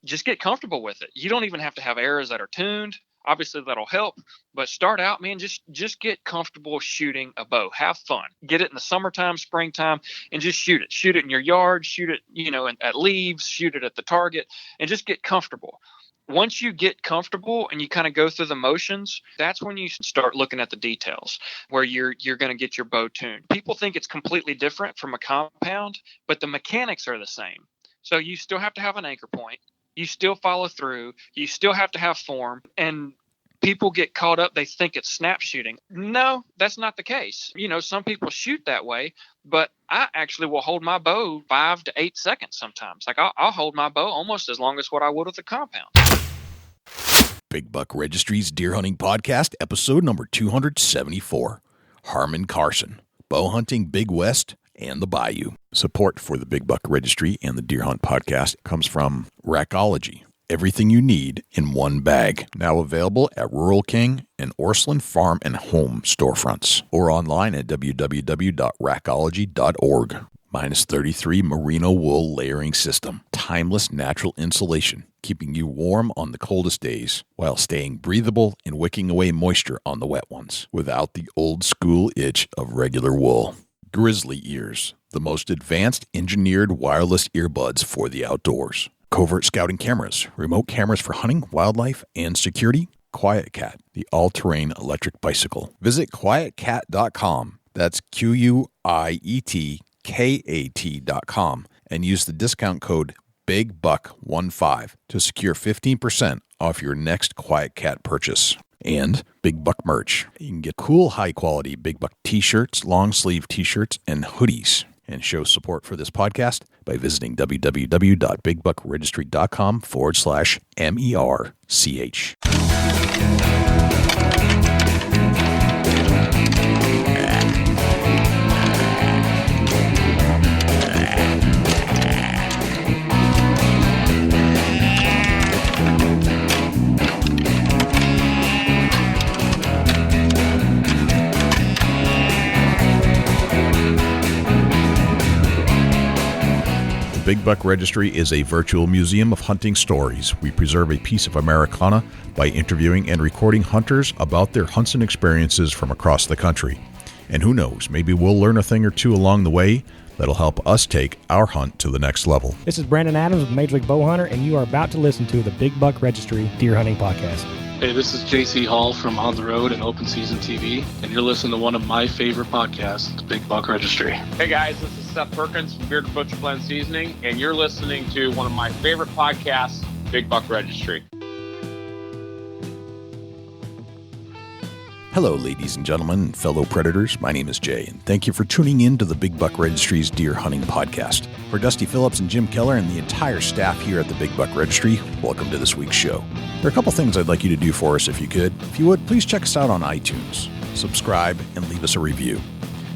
just get comfortable with it. You don't even have to have arrows that are tuned. Obviously that'll help, but start out, man, just get comfortable shooting a bow. Have fun. Get it in the summertime, springtime, and just shoot it. Shoot it in your yard, shoot it, at leaves, shoot it at the target, and just get comfortable. Once you get comfortable and you kind of go through the motions, that's when you start looking at the details where you're going to get your bow tuned. People think it's completely different from a compound, but the mechanics are the same. So you still have to have an anchor point. You still follow through. You still have to have form. And people get caught up. They think it's snap shooting. No, that's not the case. Some people shoot that way, but I actually will hold my bow 5 to 8 seconds sometimes. Like I'll hold my bow almost as long as what I would with a compound. Big Buck Registry's Deer Hunting Podcast, episode number 274. Harmon Carson, Bow Hunting Big West and the Bayou. Support for the Big Buck Registry and the Deer Hunt Podcast comes from Rackology. Everything you need in one bag. Now available at Rural King and Orslin Farm and Home storefronts. Or online at www.rackology.org. -33 merino wool layering system. Timeless natural insulation, keeping you warm on the coldest days while staying breathable and wicking away moisture on the wet ones without the old school itch of regular wool. Grizzly Ears, the most advanced engineered wireless earbuds for the outdoors. Covert scouting cameras, remote cameras for hunting, wildlife, and security. Quiet Cat, the all-terrain electric bicycle. Visit quietcat.com. That's QUIETKAT.com and use the discount code BIGBUCK15 to secure 15% off your next Quiet Cat purchase. And Big Buck merch. You can get cool, high-quality Big Buck t-shirts, long-sleeve t-shirts, and hoodies. And show support for this podcast by visiting www.bigbuckregistry.com/MERCH. Big Buck Registry is a virtual museum of hunting stories. We preserve a piece of Americana by interviewing and recording hunters about their hunts and experiences from across the country. And who knows, maybe we'll learn a thing or two along the way that'll help us take our hunt to the next level. This is Brandon Adams with Major League Bowhunter, and you are about to listen to the Big Buck Registry Deer Hunting Podcast. Hey, this is JC Hall from On the Road and Open Season TV, and you're listening to one of my favorite podcasts, the Big Buck Registry. Hey guys, this is Seth Perkins from Bearded Butcher Blend Seasoning, and you're listening to one of my favorite podcasts, Big Buck Registry. Hello, ladies and gentlemen, and fellow predators. My name is Jay, and thank you for tuning in to the Big Buck Registry's Deer Hunting Podcast. For Dusty Phillips and Jim Keller and the entire staff here at the Big Buck Registry, welcome to this week's show. There are a couple things I'd like you to do for us if you could. If you would, please check us out on iTunes, subscribe, and leave us a review.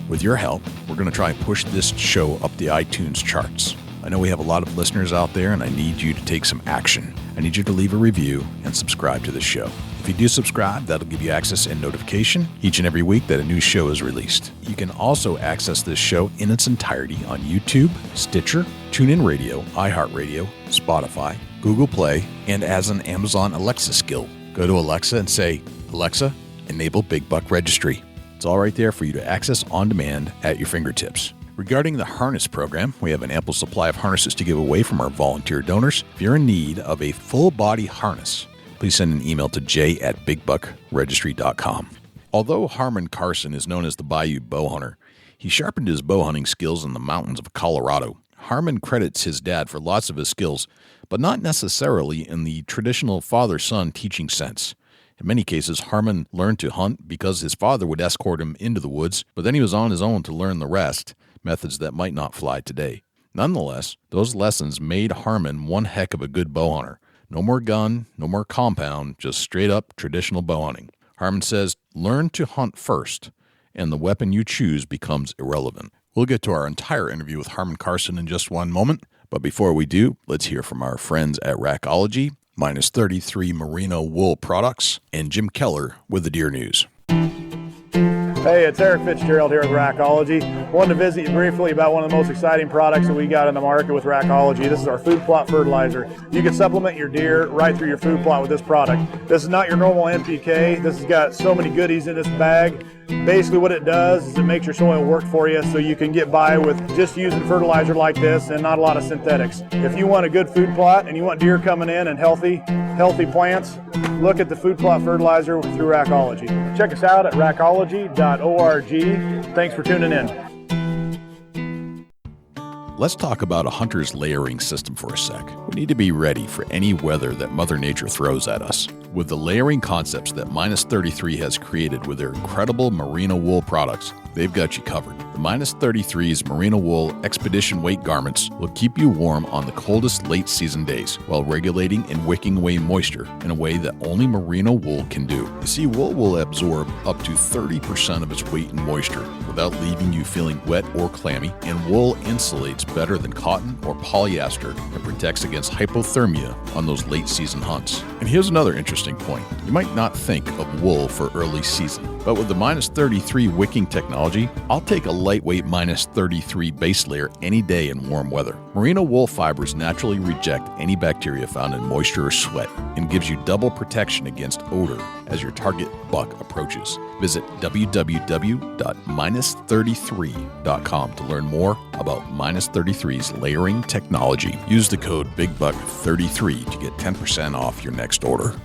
With your help, we're going to try and push this show up the iTunes charts. I know we have a lot of listeners out there, and I need you to take some action. I need you to leave a review and subscribe to the show. If you do subscribe, that'll give you access and notification each and every week that a new show is released. You can also access this show in its entirety on YouTube, Stitcher, TuneIn Radio, iHeartRadio, Spotify, Google Play, and as an Amazon Alexa skill. Go to Alexa and say, Alexa, enable Big Buck Registry. It's all right there for you to access on demand at your fingertips. Regarding the harness program, we have an ample supply of harnesses to give away from our volunteer donors. If you're in need of a full-body harness, please send an email to j@bigbuckregistry.com. Although Harmon Carson is known as the Bayou Bowhunter, he sharpened his bow hunting skills in the mountains of Colorado. Harmon credits his dad for lots of his skills, but not necessarily in the traditional father-son teaching sense. In many cases, Harmon learned to hunt because his father would escort him into the woods, but then he was on his own to learn the rest, methods that might not fly today. Nonetheless, those lessons made Harmon one heck of a good bow hunter. No more gun, no more compound, just straight up traditional bow hunting. Harmon says, learn to hunt first, and the weapon you choose becomes irrelevant. We'll get to our entire interview with Harmon Carson in just one moment, but before we do, let's hear from our friends at Rackology, -33 Merino Wool Products, and Jim Keller with the Deer News. Hey, it's Eric Fitzgerald here with Rackology. Wanted to visit you briefly about one of the most exciting products that we got in the market with Rackology. This is our food plot fertilizer. You can supplement your deer right through your food plot with this product. This is not your normal NPK. This has got so many goodies in this bag. Basically what it does is it makes your soil work for you so you can get by with just using fertilizer like this and not a lot of synthetics. If you want a good food plot and you want deer coming in and healthy plants, look at the food plot fertilizer through Rackology. Check us out at rackology.org. Thanks for tuning in. Let's talk about a hunter's layering system for a sec. We need to be ready for any weather that Mother Nature throws at us. With the layering concepts that Minus 33 has created with their incredible merino wool products, they've got you covered. The Minus 33's merino wool expedition weight garments will keep you warm on the coldest late season days while regulating and wicking away moisture in a way that only merino wool can do. You see, wool will absorb up to 30% of its weight in moisture without leaving you feeling wet or clammy, and wool insulates better than cotton or polyester and protects against hypothermia on those late season hunts. And here's another interesting point. You might not think of wool for early season, but with the Minus 33 wicking technology, I'll take a lightweight Minus 33 base layer any day in warm weather. Merino wool fibers naturally reject any bacteria found in moisture or sweat and gives you double protection against odor as your target buck approaches. Visit www.minus33.com to learn more about Minus 33's layering technology. Use the code BIGBUCK33 to get 10% off your next order.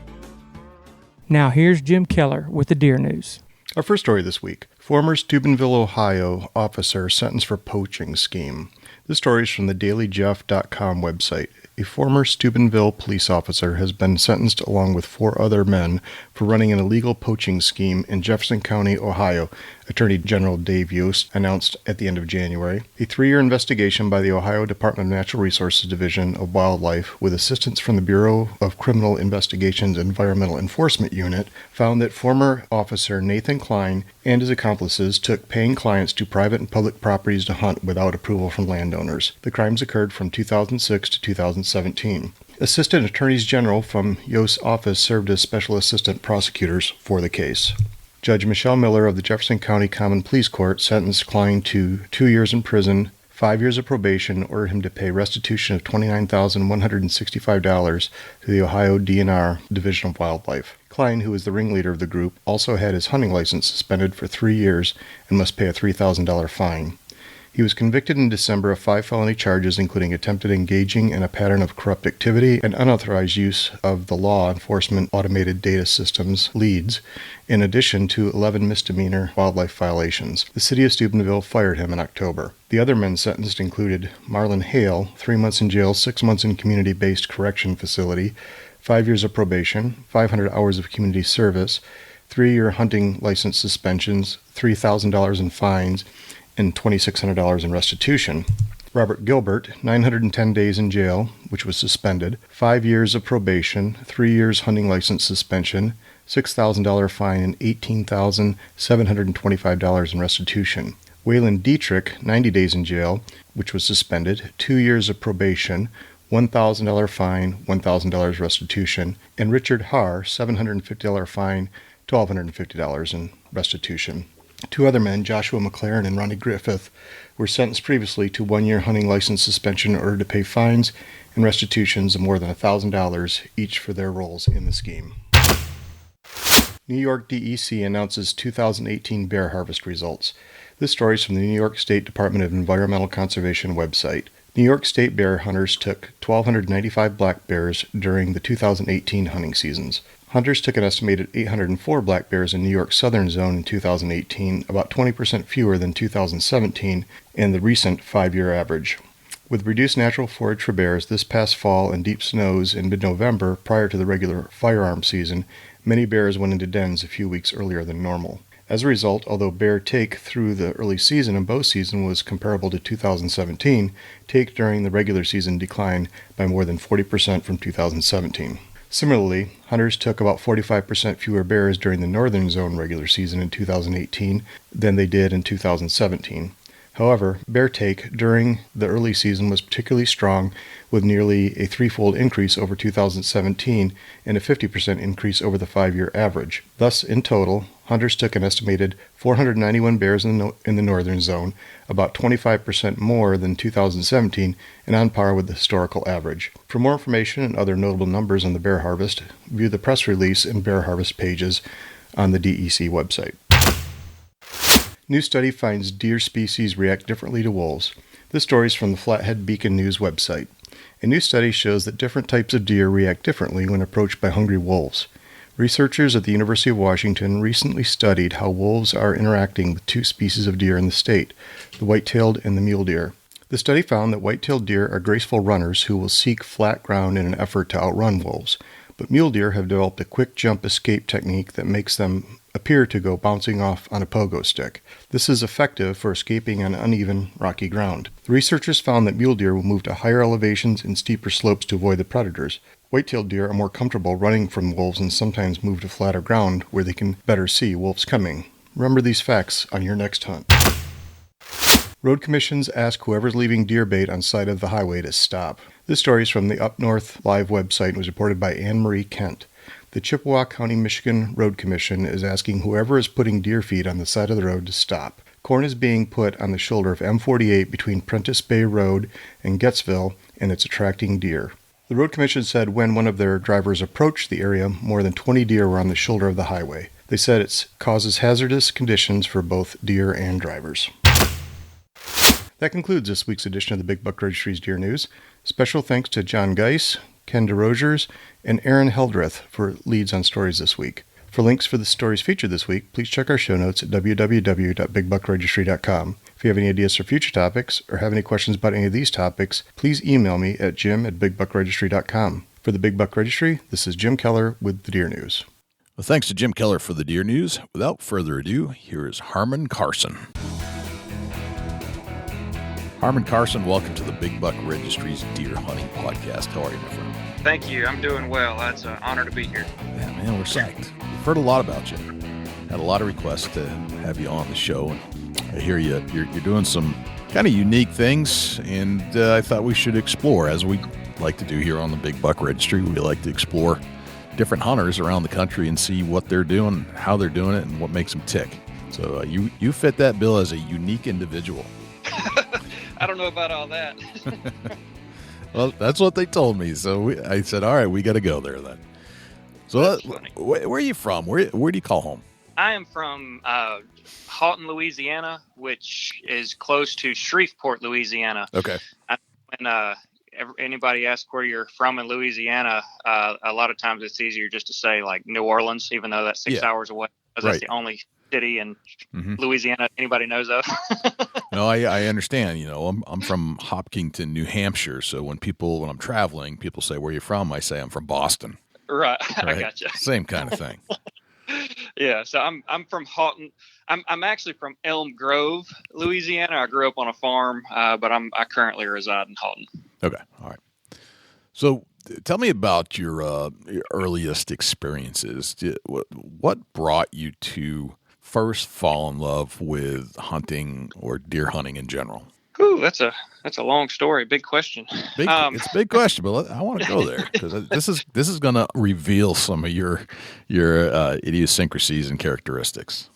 Now here's Jim Keller with the Deer News. Our first story this week. Former Steubenville, Ohio officer sentenced for poaching scheme. This story is from the dailyjeff.com website. A former Steubenville police officer has been sentenced along with 4 other men for running an illegal poaching scheme in Jefferson County, Ohio, Attorney General Dave Yost announced at the end of January. A 3-year investigation by the Ohio Department of Natural Resources Division of Wildlife, with assistance from the Bureau of Criminal Investigations Environmental Enforcement Unit, found that former officer Nathan Klein and his accomplices took paying clients to private and public properties to hunt without approval from landowners. The crimes occurred from 2006 to 2017. Assistant Attorneys General from Yost's office served as special assistant prosecutors for the case. Judge Michelle Miller of the Jefferson County Common Pleas Court sentenced Klein to 2 years in prison, 5 years of probation, ordered him to pay restitution of $29,165 to the Ohio DNR Division of Wildlife. Klein, who was the ringleader of the group, also had his hunting license suspended for 3 years and must pay a $3,000 fine. He was convicted in December of 5 felony charges, including attempted engaging in a pattern of corrupt activity and unauthorized use of the law enforcement automated data systems, LEADS, in addition to 11 misdemeanor wildlife violations. The city of Steubenville fired him in October. The other men sentenced included Marlon Hale, 3 months in jail, 6 months in community-based correction facility, 5 years of probation, 500 hours of community service, 3-year hunting license suspensions, $3,000 in fines, and $2,600 in restitution. Robert Gilbert, 910 days in jail, which was suspended, 5 years of probation, 3 years hunting license suspension, $6,000 fine, and $18,725 in restitution. Waylon Dietrich, 90 days in jail, which was suspended, 2 years of probation, $1,000 fine, $1,000 restitution, and Richard Haar, $750 fine, $1,250 in restitution. 2 other men, Joshua McLaren and Ronnie Griffith, were sentenced previously to 1-year hunting license suspension in order to pay fines and restitutions of more than $1,000 each for their roles in the scheme. New York DEC announces 2018 bear harvest results. This story is from the New York State Department of Environmental Conservation website. New York State bear hunters took 1,295 black bears during the 2018 hunting seasons. Hunters took an estimated 804 black bears in New York's southern zone in 2018, about 20% fewer than 2017 and the recent 5-year average. With reduced natural forage for bears this past fall and deep snows in mid-November prior to the regular firearm season, many bears went into dens a few weeks earlier than normal. As a result, although bear take through the early season and bow season was comparable to 2017, take during the regular season declined by more than 40% from 2017. Similarly, hunters took about 45% fewer bears during the northern zone regular season in 2018 than they did in 2017. However, bear take during the early season was particularly strong, with nearly a threefold increase over 2017 and a 50% increase over the 5-year average. Thus, in total, hunters took an estimated 491 bears in the northern zone, about 25% more than 2017 and on par with the historical average. For more information and other notable numbers on the bear harvest, view the press release and bear harvest pages on the DEC website. New study finds deer species react differently to wolves. This story is from the Flathead Beacon News website. A new study shows that different types of deer react differently when approached by hungry wolves. Researchers at the University of Washington recently studied how wolves are interacting with two species of deer in the state, the white-tailed and the mule deer. The study found that white-tailed deer are graceful runners who will seek flat ground in an effort to outrun wolves, but mule deer have developed a quick jump escape technique that makes them appear to go bouncing off on a pogo stick. This is effective for escaping on uneven, rocky ground. The researchers found that mule deer will move to higher elevations and steeper slopes to avoid the predators. White-tailed deer are more comfortable running from wolves and sometimes move to flatter ground where they can better see wolves coming. Remember these facts on your next hunt. Road commissions ask whoever's leaving deer bait on side of the highway to stop. This story is from the Up North Live website and was reported by Anne Marie Kent. The Chippewa County, Michigan Road Commission is asking whoever is putting deer feed on the side of the road to stop. Corn is being put on the shoulder of M48 between Prentice Bay Road and Gettsville, and it's attracting deer. The Road Commission said when one of their drivers approached the area, more than 20 deer were on the shoulder of the highway. They said it causes hazardous conditions for both deer and drivers. That concludes this week's edition of the Big Buck Registry's Deer News. Special thanks to John Geis, Ken DeRogers, and Aaron Heldreth for leads on stories this week. For links for the stories featured this week, please check our show notes at www.bigbuckregistry.com. If you have any ideas for future topics or have any questions about any of these topics, please email me at jim@bigbuckregistry.com. For the Big Buck Registry, this is Jim Keller with the Deer News. Well, thanks to Jim Keller for the Deer News. Without further ado, here is Harmon Carson. Harmon Carson, welcome to the Big Buck Registry's Deer Hunting Podcast. How are you, my friend? Thank you. I'm doing well. It's an honor to be here. Yeah, man, we're psyched. We've heard a lot about you. Had a lot of requests to have you on the show, and I hear you're doing some kind of unique things, and I thought we should explore, as we like to do here on the Big Buck Registry. We like to explore different hunters around the country and see what they're doing, how they're doing it, and what makes them tick. So you fit that bill as a unique individual. I don't know about all that. Well, that's what they told me. So I said, all right, we got to go there then. So where are you from? Where do you call home? I am from Houghton, Louisiana, which is close to Shreveport, Louisiana. Okay. When anybody asks where you're from in Louisiana, a lot of times it's easier just to say like New Orleans, even though that's 6 hours away, because that's the only city in Louisiana anybody knows of. No, I understand. You know, I'm from Hopkinton, New Hampshire. So when I'm traveling, people say, where are you from? I say I'm from Boston. Right. I gotcha. Same kind of thing. Yeah. So I'm from Houghton. I'm actually from Elm Grove, Louisiana. I grew up on a farm, but I currently reside in Houghton. Okay. All right. So tell me about your earliest experiences. What brought you to first fall in love with hunting or deer hunting in general? Ooh, that's a long story. Big question. It's a big question, but I want to go there because this is going to reveal some of your idiosyncrasies and characteristics.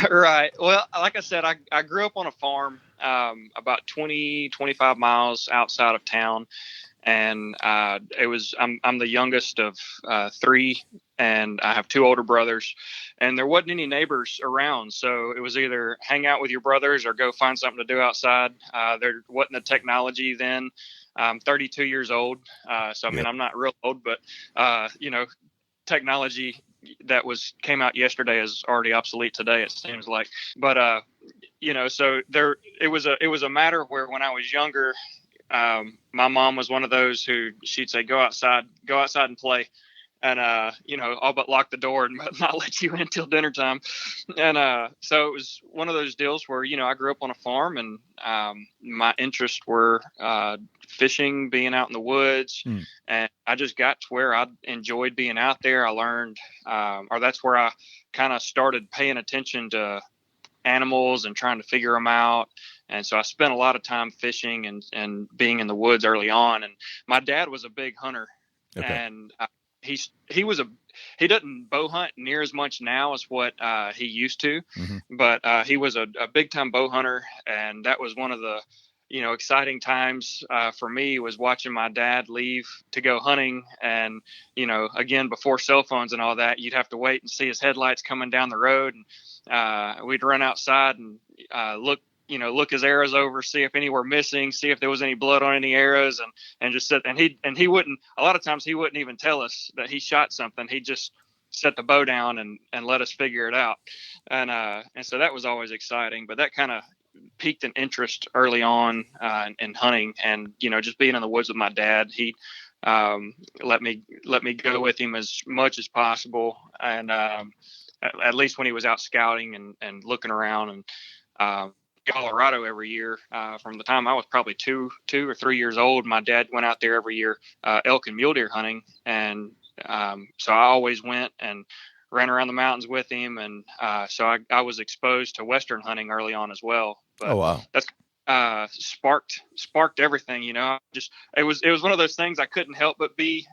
Right. Well, like I said, I grew up on a farm about 25 miles outside of town. And I'm the youngest of three, and I have two older brothers, and there wasn't any neighbors around. So it was either hang out with your brothers or go find something to do outside. There wasn't the technology then. I'm 32 years old. So, I mean, I'm not real old, but, technology that came out yesterday is already obsolete today, it seems like. But, so it was a matter where when I was younger, my mom was one of those who she'd say, go outside and play. And, all but lock the door and not let you in until dinner time. And so it was one of those deals where, I grew up on a farm and my interests were fishing, being out in the woods. And I just got to where I enjoyed being out there. I learned, or that's where I kind of started paying attention to animals and trying to figure them out. And so I spent a lot of time fishing and being in the woods early on. And my dad was a big hunter, and he doesn't bow hunt near as much now as what he used to, but he was a big time bow hunter. And that was one of the, exciting times for me, was watching my dad leave to go hunting. And, again, before cell phones and all that, you'd have to wait and see his headlights coming down the road. And we'd run outside and look his arrows over, see if any were missing, see if there was any blood on any arrows, and just sit. And he wouldn't, a lot of times he wouldn't even tell us that he shot something. He'd just set the bow down and let us figure it out. And so that was always exciting, but that kind of piqued an interest early on in hunting. And, just being in the woods with my dad, he let me go with him as much as possible. And at least when he was out scouting and looking around. And Colorado every year from the time I was probably two or 3 years old. My dad went out there every year elk and mule deer hunting, and so I always went and ran around the mountains with him. And so I was exposed to Western hunting early on as well. But oh wow, that's sparked everything. Just it was one of those things I couldn't help but be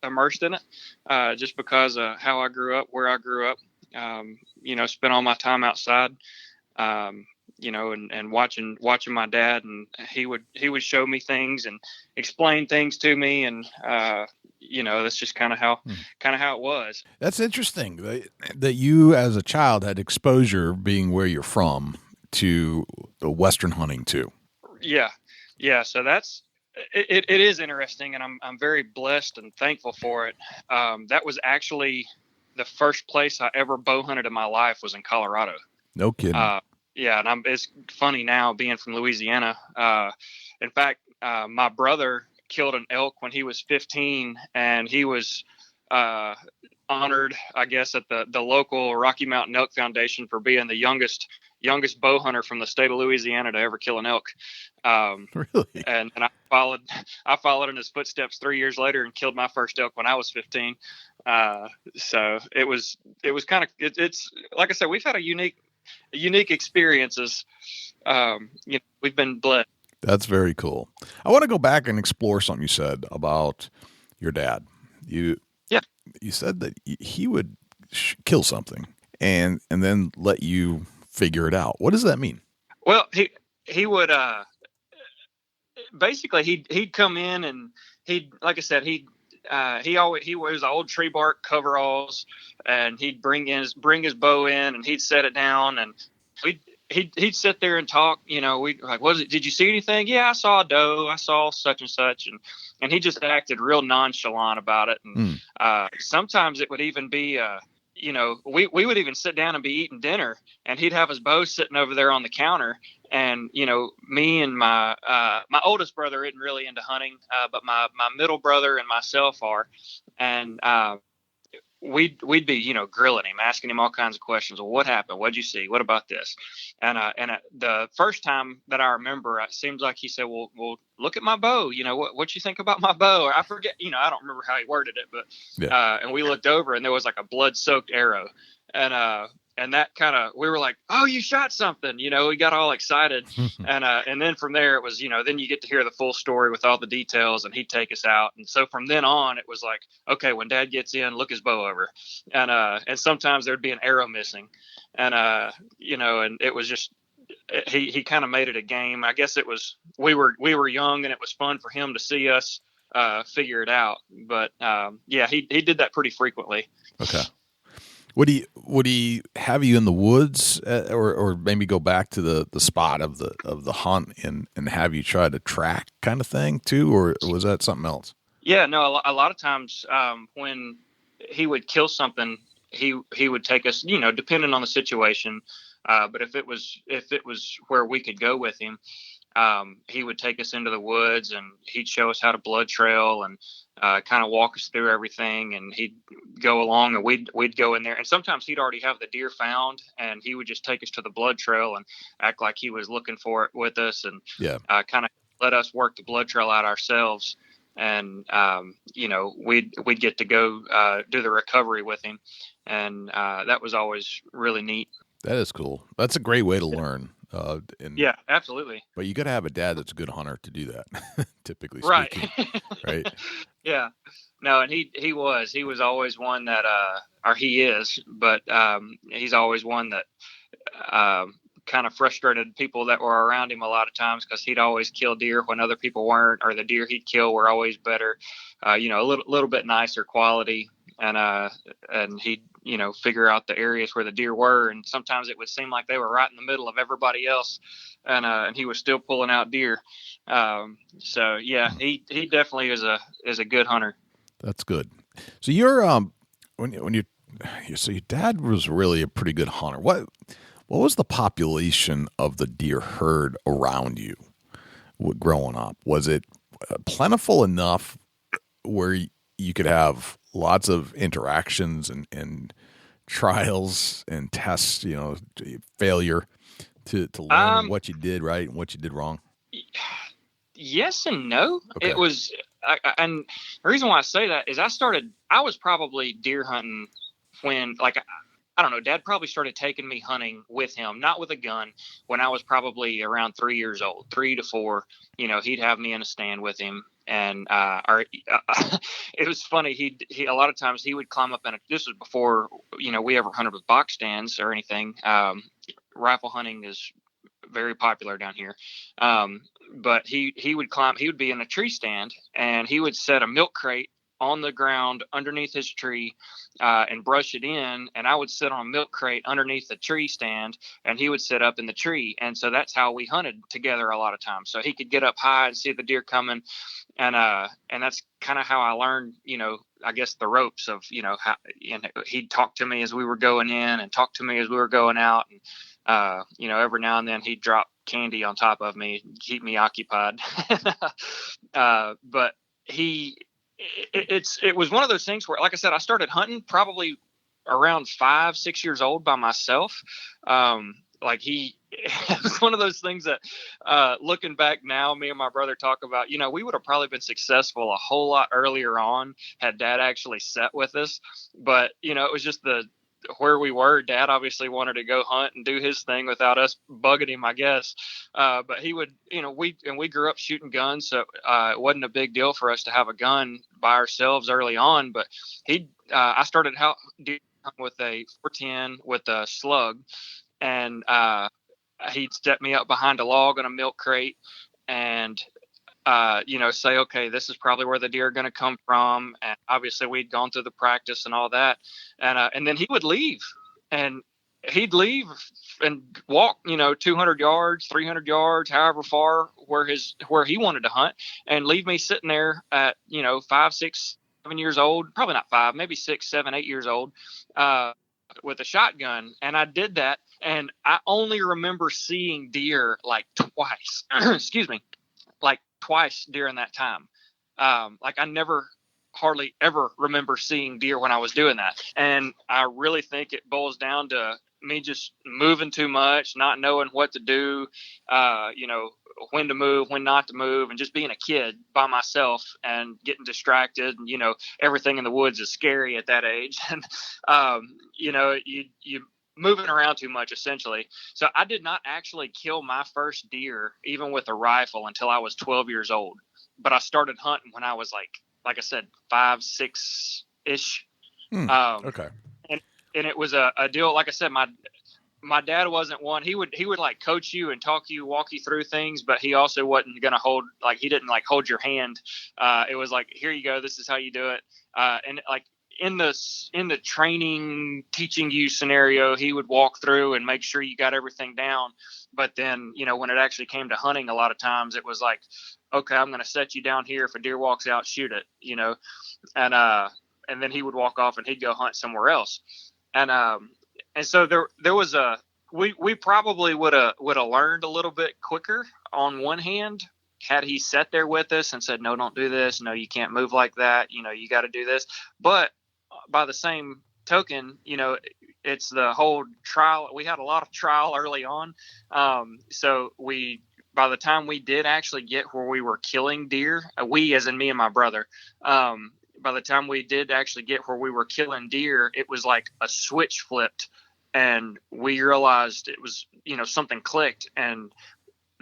immersed in it, just because of how I grew up, where I grew up. Spent all my time outside. And watching my dad, and he would show me things and explain things to me. And, that's just kind of how it was. That's interesting that you as a child had exposure, being where you're from, to the Western hunting too. Yeah. Yeah. So it is interesting, and I'm very blessed and thankful for it. That was actually the first place I ever bow hunted in my life, was in Colorado. No kidding. Yeah, and it's funny now being from Louisiana. In fact, my brother killed an elk when he was 15, and he was honored, I guess, at the local Rocky Mountain Elk Foundation for being the youngest bow hunter from the state of Louisiana to ever kill an elk. Really? And I followed in his footsteps 3 years later and killed my first elk when I was 15. So it was kind of, it's like I said, we've had a unique experiences. We've been blessed. That's very cool. I want to go back and explore something you said about your dad. You said that he would kill something and then let you figure it out. What does that mean? Well, he would basically he'd come in, and like I said, he wears old tree bark coveralls, and he'd bring his bow in, and he'd set it down, and he'd sit there and talk. We like, what is it? Did you see anything? Yeah, I saw a doe. I saw such and such, and he just acted real nonchalant about it. And sometimes it would even be we would even sit down and be eating dinner, and he'd have his bow sitting over there on the counter. And, me and my oldest brother isn't really into hunting, but my middle brother and myself are. And we'd be, grilling him, asking him all kinds of questions. Well, what happened? What'd you see? What about this? And the first time that I remember, it seems like he said, well, look at my bow. What you think about my bow? Or I forget, I don't remember how he worded it, but, and we looked over, and there was like a blood soaked arrow. And that kind of, we were like, oh, you shot something, we got all excited. And then from there it was, then you get to hear the full story with all the details, and he'd take us out. And so from then on, it was like, okay, when Dad gets in, look his bow over. And sometimes there'd be an arrow missing. And, and it was just, he kind of made it a game. I guess it was, we were young, and it was fun for him to see us figure it out. But he did that pretty frequently. Okay. Would he have you in the woods, or maybe go back to the spot of the hunt and have you try to track kind of thing too, or was that something else? Yeah, no, a lot of times when he would kill something, he would take us, depending on the situation. But if it was where we could go with him, he would take us into the woods, and he'd show us how to blood trail and kind of walk us through everything. And he'd go along, and we'd go in there. And sometimes he'd already have the deer found, and he would just take us to the blood trail and act like he was looking for it with us, and kind of let us work the blood trail out ourselves. And we'd get to go do the recovery with him, and that was always really neat. That is cool. That's a great way to learn. Yeah, absolutely. But you got to have a dad that's a good hunter to do that, typically speaking. Right. Right. Yeah. No, and he was always one that, or he is, but he's always one that kind of frustrated people that were around him a lot of times, because he'd always kill deer when other people weren't, or the deer he'd kill were always better, a little bit nicer quality. And he'd, figure out the areas where the deer were. And sometimes it would seem like they were right in the middle of everybody else. And he was still pulling out deer. So yeah, he definitely is a good hunter. That's good. So you're, so your dad was really a pretty good hunter. What was the population of the deer herd around you growing up? Was it plentiful enough where you could have lots of interactions and trials and tests, failure to learn what you did right and what you did wrong? Yes and no. Okay. It was, and the reason why I say that is I was probably deer hunting when, I don't know, Dad probably started taking me hunting with him, not with a gun, when I was probably around 3 years old, 3 to 4. He'd have me in a stand with him. And it was funny. He a lot of times he would climb up this was before, we ever hunted with box stands or anything. Rifle hunting is very popular down here. But he would be in a tree stand, and he would set a milk crate on the ground underneath his tree and brush it in, and I would sit on a milk crate underneath the tree stand, and he would sit up in the tree. And so that's how we hunted together a lot of times. So he could get up high and see the deer coming, and that's kind of how I learned, I guess the ropes of, how, he'd talk to me as we were going in and talk to me as we were going out, and every now and then he'd drop candy on top of me, keep me occupied. But it was one of those things where, like I said, I started hunting probably around 5-6 years old by myself. It was one of those things that, looking back now, me and my brother talk about, we would have probably been successful a whole lot earlier on had Dad actually sat with us. But, it was just where we were. Dad obviously wanted to go hunt and do his thing without us bugging him, I guess. But he would, we grew up shooting guns, so it wasn't a big deal for us to have a gun by ourselves early on. But I started hunting with a 410 with a slug, and he'd set me up behind a log on a milk crate, and say, okay, this is probably where the deer are going to come from. And obviously we'd gone through the practice and all that. And then he would leave, and he'd leave and walk, 200 yards, 300 yards, however far where he wanted to hunt, and leave me sitting there at, 5, 6, 7 years old, probably not 5, maybe 6, 7, 8 years old, with a shotgun. And I did that. And I only remember seeing deer like twice, excuse me, like twice during that time. I never hardly ever remember seeing deer when I was doing that. And I really think it boils down to me just moving too much, not knowing what to do, when to move, when not to move, and just being a kid by myself and getting distracted. And, everything in the woods is scary at that age. And, you moving around too much, essentially. So I did not actually kill my first deer, even with a rifle, until I was 12 years old. But I started hunting when I was like I said, 5, 6-ish. Okay. And it was a deal. Like I said, my dad wasn't one. He would like coach you and walk you through things, but he also wasn't going to he didn't hold your hand. It was like, here you go, this is how you do it. And in the training, teaching you scenario, he would walk through and make sure you got everything down. But then, when it actually came to hunting, a lot of times it was like, okay, I'm going to set you down here. If a deer walks out, shoot it, and then he would walk off and he'd go hunt somewhere else. And so there was we probably would have learned a little bit quicker on one hand, had he sat there with us and said, no, don't do this. No, you can't move like that. You got to do this. But by the same token, it's the whole trial. We had a lot of trial early on. So by the time we did actually get where we were killing deer, we as in me and my brother, by the time we did actually get where we were killing deer, it was like a switch flipped and we realized it was, something clicked, and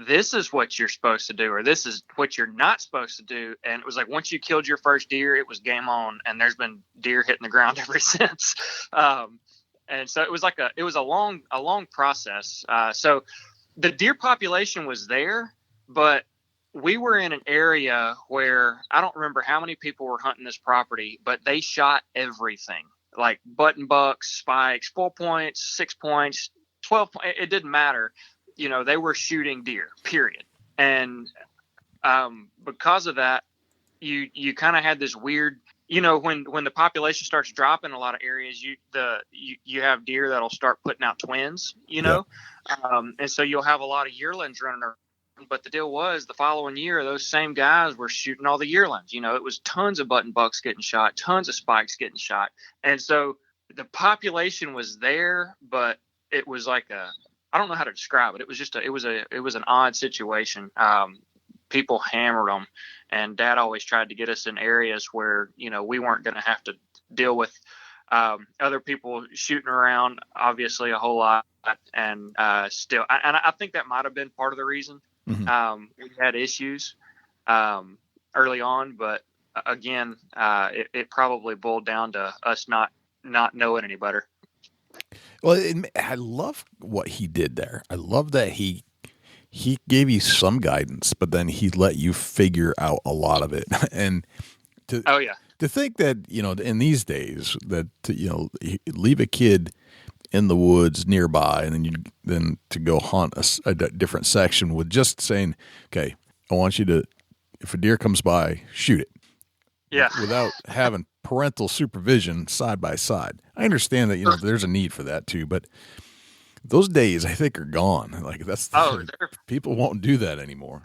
this is what you're supposed to do, or this is what you're not supposed to do. And it was like, once you killed your first deer, it was game on, and there's been deer hitting the ground ever since. And so it was a long process. So the deer population was there, but we were in an area where I don't remember how many people were hunting this property, but they shot everything, like button bucks, spikes, 4 points, 6 points, 12 points. It didn't matter. They were shooting deer, period. And because of that, you kind of had this weird, when the population starts dropping in a lot of areas, you have deer that'll start putting out twins, and so you'll have a lot of yearlings running around. But the deal was, the following year, those same guys were shooting all the yearlings. It was tons of button bucks getting shot, tons of spikes getting shot. And so the population was there, but it was like I don't know how to describe it. It was just it was an odd situation. People hammered them, and Dad always tried to get us in areas where, we weren't going to have to deal with other people shooting around, obviously, a whole lot. And still, and I think that might have been part of the reason. Mm-hmm. We had issues early on, but again, it probably boiled down to us not knowing any better. Well, I love what he did there. I love that he gave you some guidance, but then he let you figure out a lot of it. And to think that, in these days that, leave a kid in the woods nearby, and then to go hunt a different section with just saying, okay, I want you to, if a deer comes by, shoot it. Yeah. Without having parental supervision side by side. I understand that, there's a need for that too, but those days I think are gone. Like people won't do that anymore.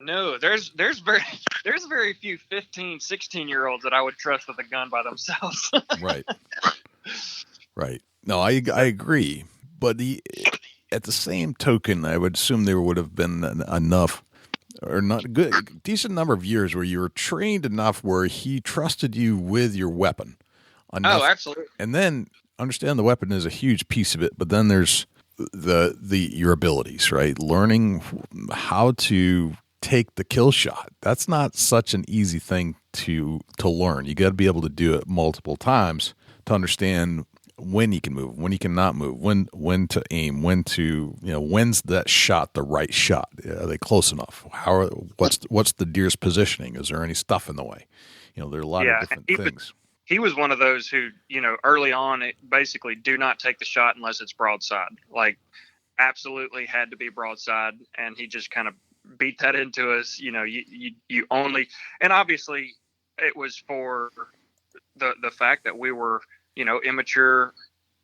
No, there's very few 15, 16-year-olds that I would trust with a gun by themselves. Right. No, I agree. But at the same token, I would assume there would have been enough, or not good, decent number of years where you were trained enough where he trusted you with your weapon. Oh, absolutely. And then understand the weapon is a huge piece of it, but then there's your abilities, right? Learning how to take the kill shot. That's not such an easy thing to learn. You got to be able to do it multiple times to understand when you can move, when you cannot move, when to aim, when to, when's that shot the right shot? Are they close enough? What's the deer's positioning? Is there any stuff in the way? There are a lot of different things. He was one of those who, early on, it basically do not take the shot unless it's broadside. Like, absolutely had to be broadside, and he just kind of beat that into us. You only, and obviously it was for the fact that we were, immature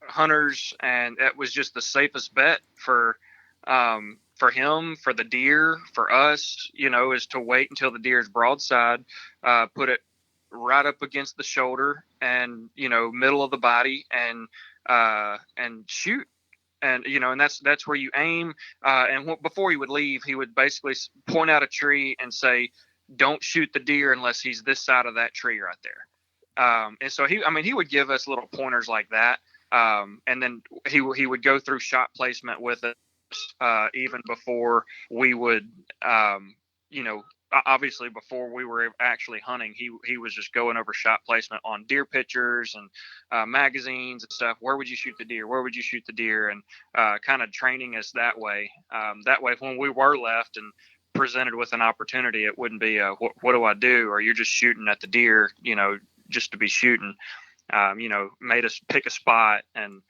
hunters, and that was just the safest bet for him, for the deer, for us, is to wait until the deer's broadside, put it right up against the shoulder and, middle of the body, and shoot. And, and that's where you aim. And before he would leave, he would basically point out a tree and say, don't shoot the deer unless he's this side of that tree right there. And so he would give us little pointers like that. And then he would go through shot placement with us, even before we would, obviously before we were actually hunting, he was just going over shot placement on deer pictures and magazines and stuff. Where would you shoot the deer? Where would you shoot the deer? And kind of training us that way. That way, when we were left and presented with an opportunity, it wouldn't be what do I do? Or you're just shooting at the deer, just to be shooting. Made us pick a spot and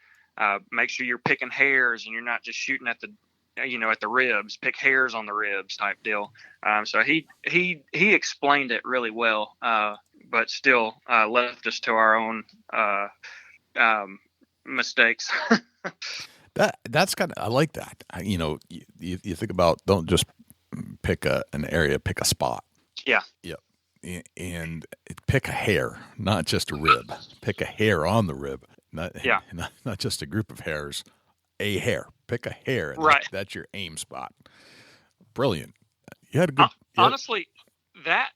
make sure you're picking hairs and you're not just shooting at the at the ribs, pick hairs on the ribs type deal. So he explained it really well, but still left us to our own mistakes. That's kind of, I like that. You think about, don't just pick an area, pick a spot. Yeah. Yep. And pick a hair, not just a rib. Pick a hair on the rib, not just a group of hairs. A hair. Pick a hair. And right. That's your aim spot. Brilliant. You had a good. Honestly, that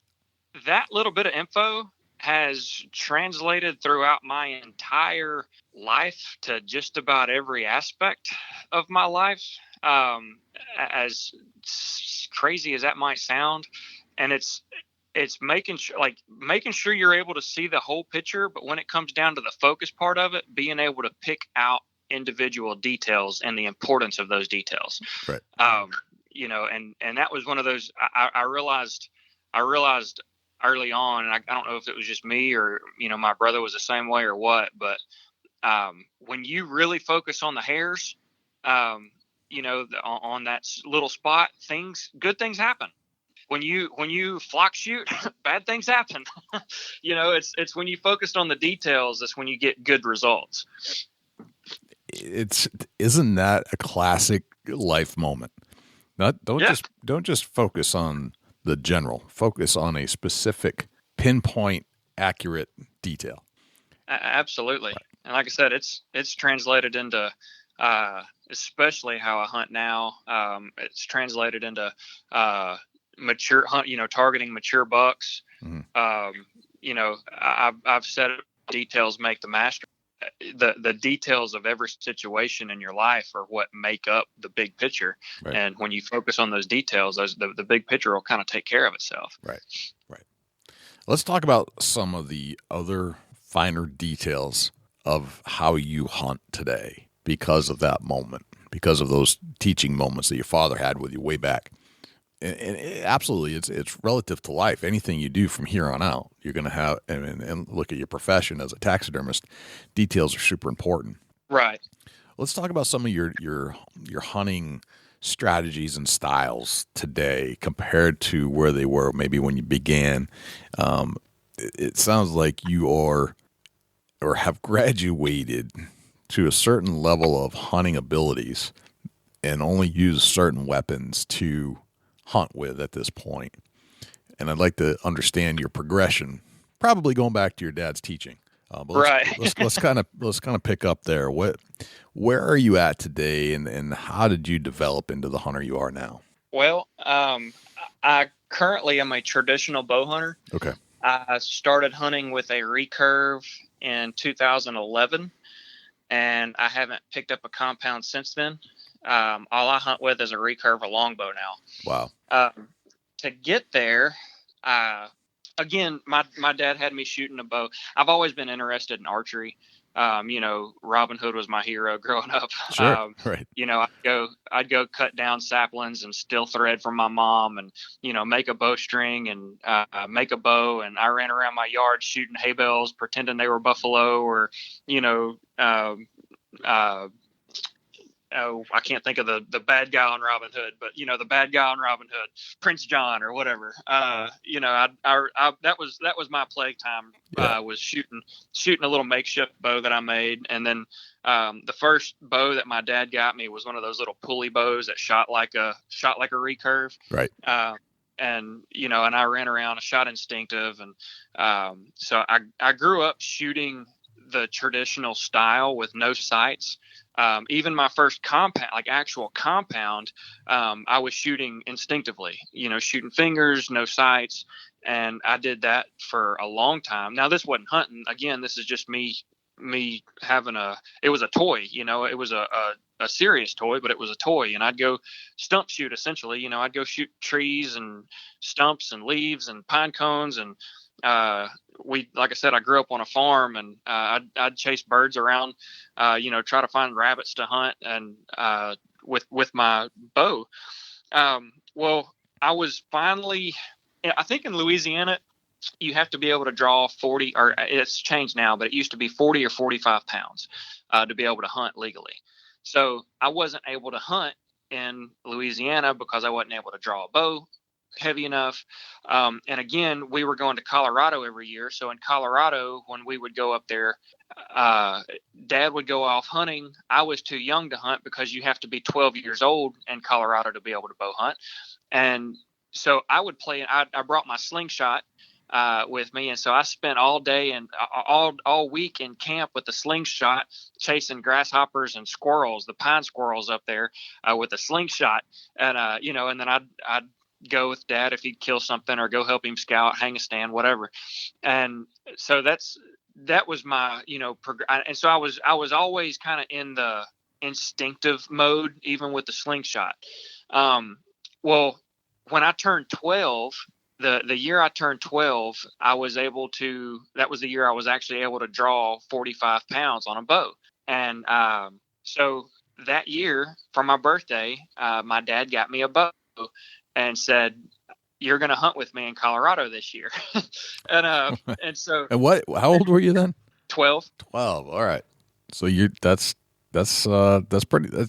little bit of info has translated throughout my entire life to just about every aspect of my life. As crazy as that might sound, and it's making sure you're able to see the whole picture, but when it comes down to the focus part of it, being able to pick out individual details and the importance of those details. Right. And that was one of those I realized early on, and I don't know if it was just me or, my brother was the same way or what, but when you really focus on the hairs, on that little spot, good things happen. When you flock shoot, bad things happen. It's when you focused on the details, that's when you get good results. Isn't that a classic life moment? Don't just focus on the general, focus on a specific pinpoint accurate detail. Absolutely. Right. And like I said, it's translated into, especially how I hunt now. It's translated into, mature hunt, targeting mature bucks. Mm-hmm. I've said it, details make the master. The details of every situation in your life are what make up the big picture. Right. And when you focus on those details, the big picture will kind of take care of itself. Right. Let's talk about some of the other finer details of how you hunt today because of that moment, because of those teaching moments that your father had with you way back. And absolutely, it's relative to life. Anything you do from here on out, you're going to have, and look at your profession as a taxidermist, details are super important. Right. Let's talk about some of your hunting strategies and styles today compared to where they were maybe when you began. It sounds like you are or have graduated to a certain level of hunting abilities and only use certain weapons to hunt with at this point. And I'd like to understand your progression, probably going back to your dad's teaching. But let's kind of pick up there. Where are you at today, and how did you develop into the hunter you are now? Well, I currently am a traditional bow hunter. Okay. I started hunting with a recurve in 2011, and I haven't picked up a compound since then. All I hunt with is a recurve, a longbow now. Wow. To get there, again, my dad had me shooting a bow. I've always been interested in archery. Robin Hood was my hero growing up. Sure. Right. I'd go cut down saplings and steal thread from my mom and, make a bowstring and, make a bow. And I ran around my yard shooting hay bales, pretending they were buffalo or, I can't think of the bad guy on Robin Hood, but the bad guy on Robin Hood, Prince John or whatever. That was my playtime. Was shooting a little makeshift bow that I made, and then the first bow that my dad got me was one of those little pulley bows that shot like a recurve. Right. And I ran around, I shot instinctive, and so I grew up shooting the traditional style with no sights. Even my first actual compound, I was shooting instinctively, shooting fingers, no sights. And I did that for a long time. Now, this wasn't hunting. Again, this is just me having it was a toy, it was a serious toy, but it was a toy. And I'd go stump shoot, essentially. I'd go shoot trees and stumps and leaves and pine cones. And like I said, I grew up on a farm, and I'd chase birds around, try to find rabbits to hunt, and with my bow. Well, I was finally, I think in Louisiana, you have to be able to draw 40, or it's changed now, but it used to be 40 or 45 pounds to be able to hunt legally. So I wasn't able to hunt in Louisiana because I wasn't able to draw a bow heavy enough. And again, we were going to Colorado every year. So in Colorado, when we would go up there, Dad would go off hunting. I was too young to hunt because you have to be 12 years old in Colorado to be able to bow hunt. And so I would play. I brought my slingshot with me, and so I spent all day and all week in camp with the slingshot, chasing grasshoppers and squirrels, the pine squirrels up there with a slingshot. And and then I'd go with Dad if he'd kill something, or go help him scout, hang a stand, whatever. And so that was my, and so I was always kind of in the instinctive mode, even with the slingshot. Well, when I turned 12, the year I turned 12, that was the year I was actually able to draw 45 pounds on a bow. And so that year, for my birthday, my dad got me a bow and said, "You're going to hunt with me in Colorado this year." and so. And how old were you then? 12. 12. All right. So that's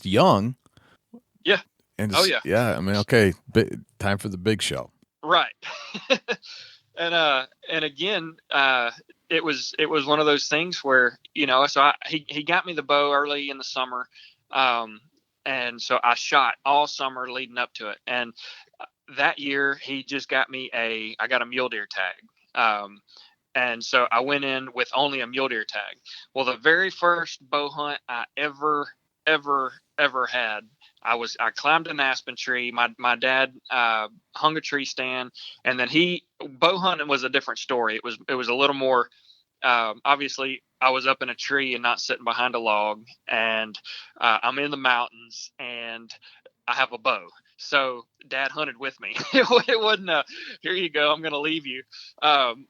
young. Yeah. And oh yeah. Yeah. I mean, okay. Time for the big show. Right. and again, it was one of those things where, so he got me the bow early in the summer. And so I shot all summer leading up to it. And that year he just got me I got a mule deer tag. And so I went in with only a mule deer tag. Well, the very first bow hunt I ever had, I climbed an aspen tree. My dad hung a tree stand, and then bow hunting was a different story. It was a little more, obviously I was up in a tree and not sitting behind a log, and I'm in the mountains and I have a bow. So Dad hunted with me. It wasn't here you go, I'm going to leave you.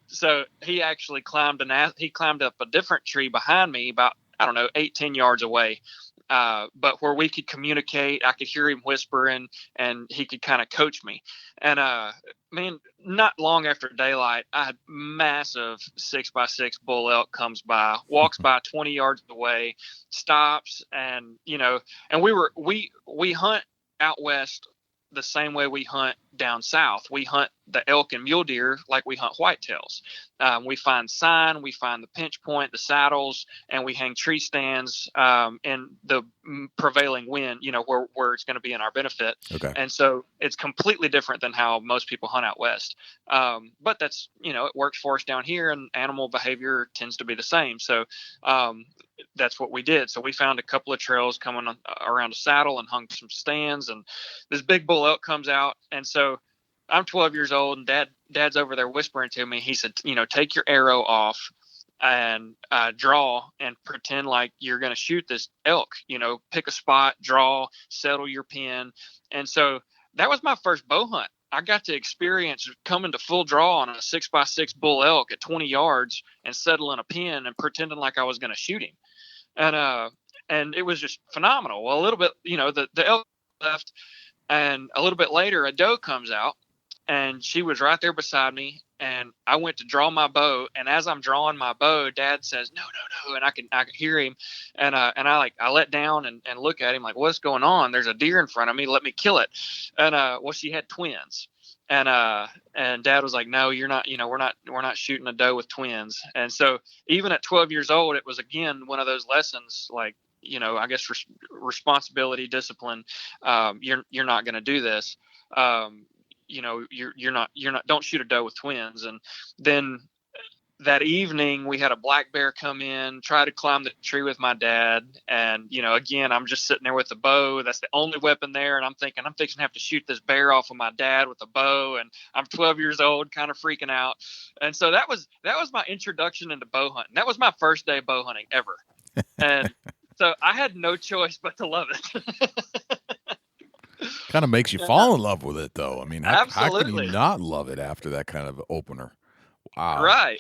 So he actually climbed up a different tree behind me, about, 8-10 yards away. But where we could communicate, I could hear him whispering, and he could kind of coach me. And man, not long after daylight, I had massive 6x6 bull elk comes by, walks by 20 yards away, stops, and and we hunt out west the same way we hunt down south. We hunt the elk and mule deer like we hunt whitetails. We find sign, we find the pinch point, the saddles, and we hang tree stands in the prevailing wind, where it's going to be in our benefit. Okay. And so it's completely different than how most people hunt out west. But that's, it works for us down here, and animal behavior tends to be the same. So that's what we did. So we found a couple of trails coming around a saddle and hung some stands, and this big bull elk comes out. And so I'm 12 years old, and dad's over there whispering to me. He said, take your arrow off and draw and pretend like you're going to shoot this elk, pick a spot, draw, settle your pin. And so that was my first bow hunt. I got to experience coming to full draw on a 6x6 bull elk at 20 yards and settling a pin and pretending like I was going to shoot him. And it was just phenomenal. Well, a little bit, the elk left, and a little bit later, a doe comes out, and she was right there beside me. And I went to draw my bow, and as I'm drawing my bow, Dad says, "No," and I can hear him, and I let down and look at him like, "What's going on? There's a deer in front of me. Let me kill it." And well, she had twins, and Dad was like, "No, you're not. We're not shooting a doe with twins." And so even at 12 years old, it was again one of those lessons, like, I guess responsibility, discipline. You're not going to do this. You're not, don't shoot a doe with twins. And then that evening we had a black bear come in, try to climb the tree with my dad. And, again, I'm just sitting there with the bow. That's the only weapon there. And I'm thinking, I'm fixing to have to shoot this bear off of my dad with a bow. And I'm 12 years old, kind of freaking out. And so that was my introduction into bow hunting. That was my first day bow hunting ever. And so I had no choice but to love it. Kind of makes you fall in love with it, though. I mean, how can you not love it after that kind of opener? Wow. Right.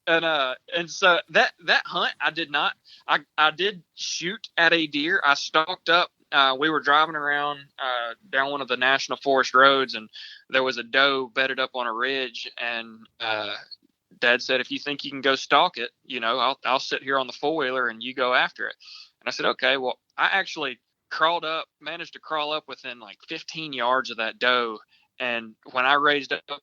And so that hunt, I did shoot at a deer. I stalked up. We were driving around down one of the national forest roads, and there was a doe bedded up on a ridge. And Dad said, "If you think you can go stalk it, I'll sit here on the four-wheeler and you go after it." And I said, "Okay." Well, I actually managed to crawl up within like 15 yards of that doe. And when I raised up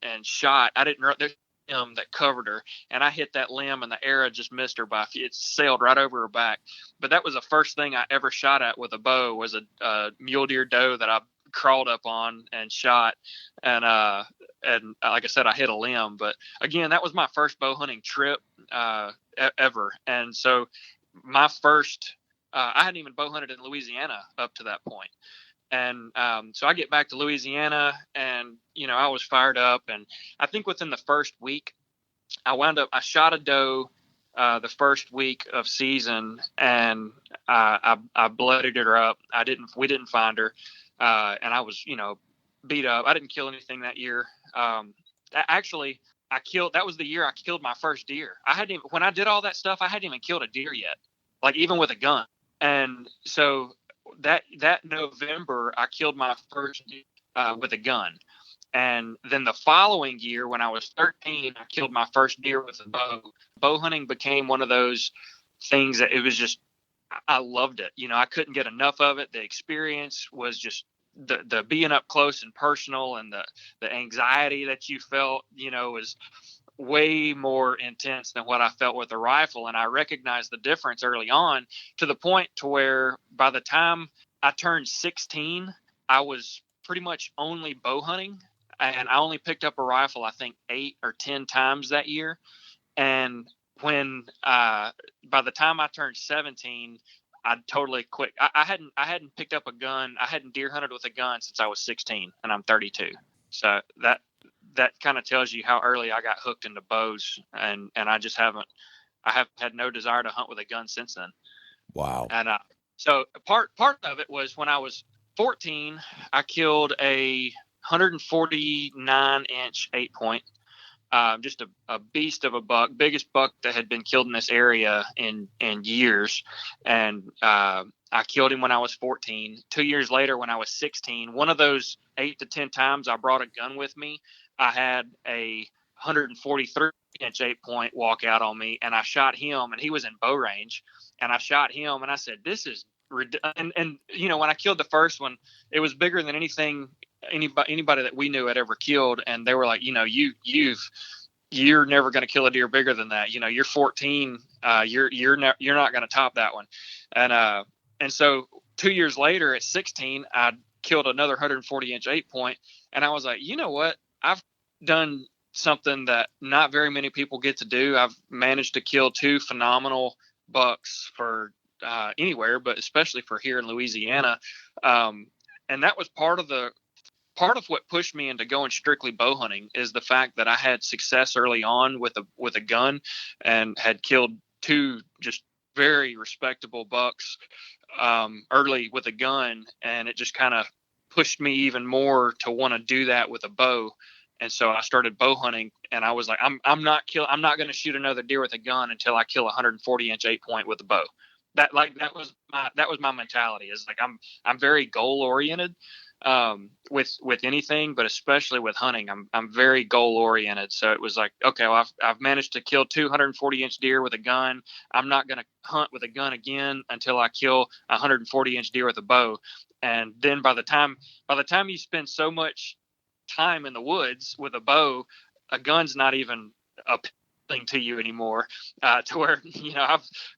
and shot, I didn't there's a limb that covered her, and I hit that limb, and the arrow just missed her it sailed right over her back. But that was the first thing I ever shot at with a bow, was a mule deer doe that I crawled up on and shot. And like I said, I hit a limb. But again, that was my first bow hunting trip ever. And so my first I hadn't even bow hunted in Louisiana up to that point. And so I get back to Louisiana, and I was fired up. And I think within the first week, I shot a doe the first week of season, and I blooded her up. We didn't find her, and I was beat up. I didn't kill anything that year. Actually, that was the year I killed my first deer. When I did all that stuff, I hadn't even killed a deer yet, like even with a gun. And so that November, I killed my first deer with a gun. And then the following year, when I was 13, I killed my first deer with a bow. Bow hunting became one of those things that it was just, I loved it. I couldn't get enough of it. The experience was just the being up close and personal, and the anxiety that you felt, was way more intense than what I felt with a rifle. And I recognized the difference early on, to the point to where by the time I turned 16, I was pretty much only bow hunting. And I only picked up a rifle, I think 8 or 10 times that year. And when, by the time I turned 17, I'd totally quit. I hadn't picked up a gun. I hadn't deer hunted with a gun since I was 16, and I'm 32. So that kind of tells you how early I got hooked into bows, and I have had no desire to hunt with a gun since then. Wow. And so part of it was when I was 14, I killed a 149-inch 8-point, just a beast of a buck, biggest buck that had been killed in this area in years. And I killed him when I was 14. 2 years later, when I was 16, one of those 8 to 10 times I brought a gun with me, I had a 143-inch 8-point walk out on me, and I shot him, and he was in bow range, and I shot him, and I said, this is and when I killed the first one, it was bigger than anybody that we knew had ever killed. And they were like, you're never going to kill a deer bigger than that. You're 14. You're not going to top that one. And so 2 years later at 16, I killed another 140-inch 8-point. And I was like, you know what? I've done something that not very many people get to do. I've managed to kill 2 phenomenal bucks for anywhere, but especially for here in Louisiana. And that was part of what pushed me into going strictly bow hunting, is the fact that I had success early on with a gun, and had killed 2 just very respectable bucks early with a gun. And it just kind of pushed me even more to want to do that with a bow. And so I started bow hunting, and I was like, I'm not going to shoot another deer with a gun until I kill a 140-inch 8-point with a bow. That was my mentality, is like, I'm very goal oriented with anything, but especially with hunting, I'm very goal oriented. So it was like, okay, well, I've managed to kill 240-inch deer with a gun. I'm not going to hunt with a gun again until I kill a 140-inch deer with a bow. And then by the time you spend so much time in the woods with a bow, a gun's not even appealing to you anymore, to where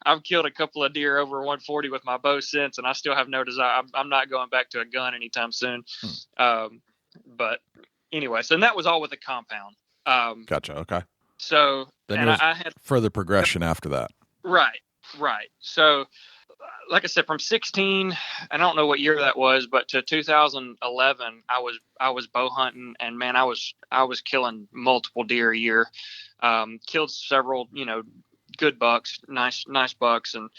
I've killed a couple of deer over 140 with my bow since, and I still have no desire. I'm not going back to a gun anytime soon. But anyway, so that was all with a compound. Gotcha. Okay. So then I had further progression after that. Right. So like I said, from 16, I don't know what year that was, but to 2011, I was bow hunting, and man, I was killing multiple deer a year. Killed several, good bucks, nice bucks. And,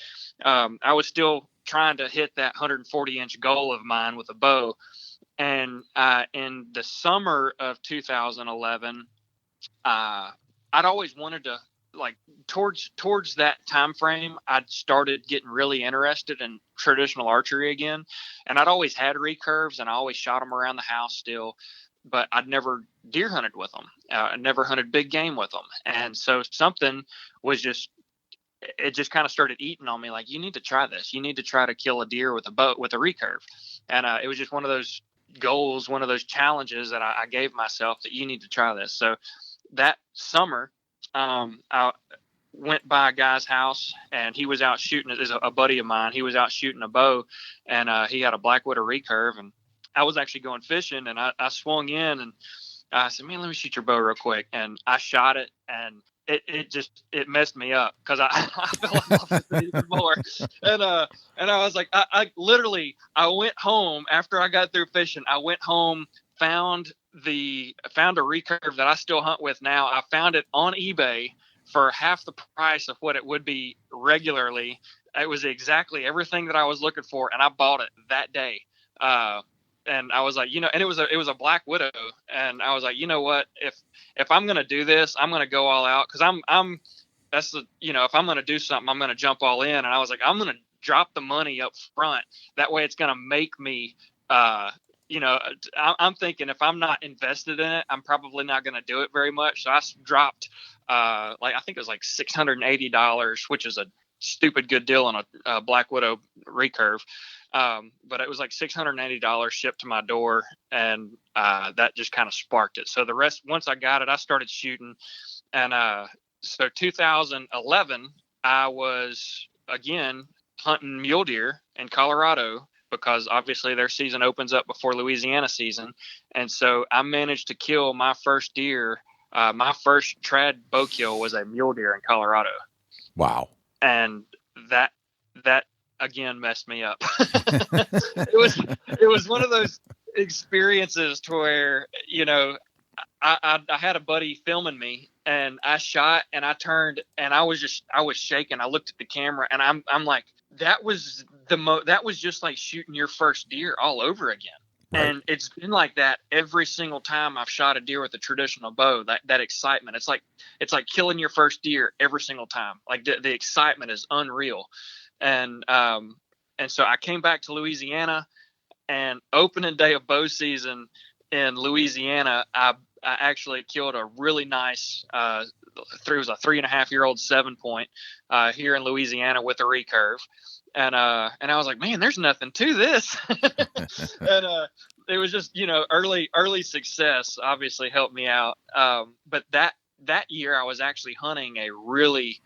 I was still trying to hit that 140-inch goal of mine with a bow. And, in the summer of 2011, I'd always wanted to, like, towards that time frame, I'd started getting really interested in traditional archery again. And I'd always had recurves, and I always shot them around the house still, but I'd never deer hunted with them. I never hunted big game with them. And so something was just kind of started eating on me. Like, you need to try this. You need to try to kill a deer with a bow, with a recurve. And it was just one of those goals, one of those challenges that I gave myself, that you need to try this. So that summer, I went by a guy's house, and he was out shooting. There's a buddy of mine. He was out shooting a bow, and he had a Blackwater recurve, and I was actually going fishing, and I swung in, and I said, man, let me shoot your bow real quick. And I shot it, and it messed me up because I fell in love with it even more. And I was like, I literally, I went home after I got through fishing. I went home, found a recurve that I still hunt with now. I found it on eBay for half the price of what it would be regularly. It was exactly everything that I was looking for, and I bought it that day. And I was like, and it was a Black Widow, and I was like, you know what, if I'm gonna do this, I'm gonna go all out, because if I'm gonna do something, I'm gonna jump all in. And I was like, I'm gonna drop the money up front. That way, it's gonna make me, I'm thinking if I'm not invested in it, I'm probably not gonna do it very much. So I dropped, I think it was like $680, which is a stupid good deal on a Black Widow recurve. But it was like $680 shipped to my door, and that just kind of sparked it. So the rest, once I got it, I started shooting. And so 2011, I was again hunting mule deer in Colorado, because obviously their season opens up before Louisiana season. And so I managed to kill my first deer. My first trad bow kill was a mule deer in Colorado. Wow. And that again messed me up. It was one of those experiences to where, I had a buddy filming me, and I shot, and I turned, and I was shaking. I looked at the camera, and I'm like, that was just like shooting your first deer all over again. Right. And it's been like that every single time I've shot a deer with a traditional bow. That excitement, it's like killing your first deer every single time. Like the excitement is unreal. And so I came back to Louisiana, and opening day of bow season in Louisiana, I actually killed a really nice, it was a 3.5-year-old 7-point here in Louisiana with a recurve. And I was like, man, there's nothing to this. And it was just, early success obviously helped me out. But that year I was actually hunting a really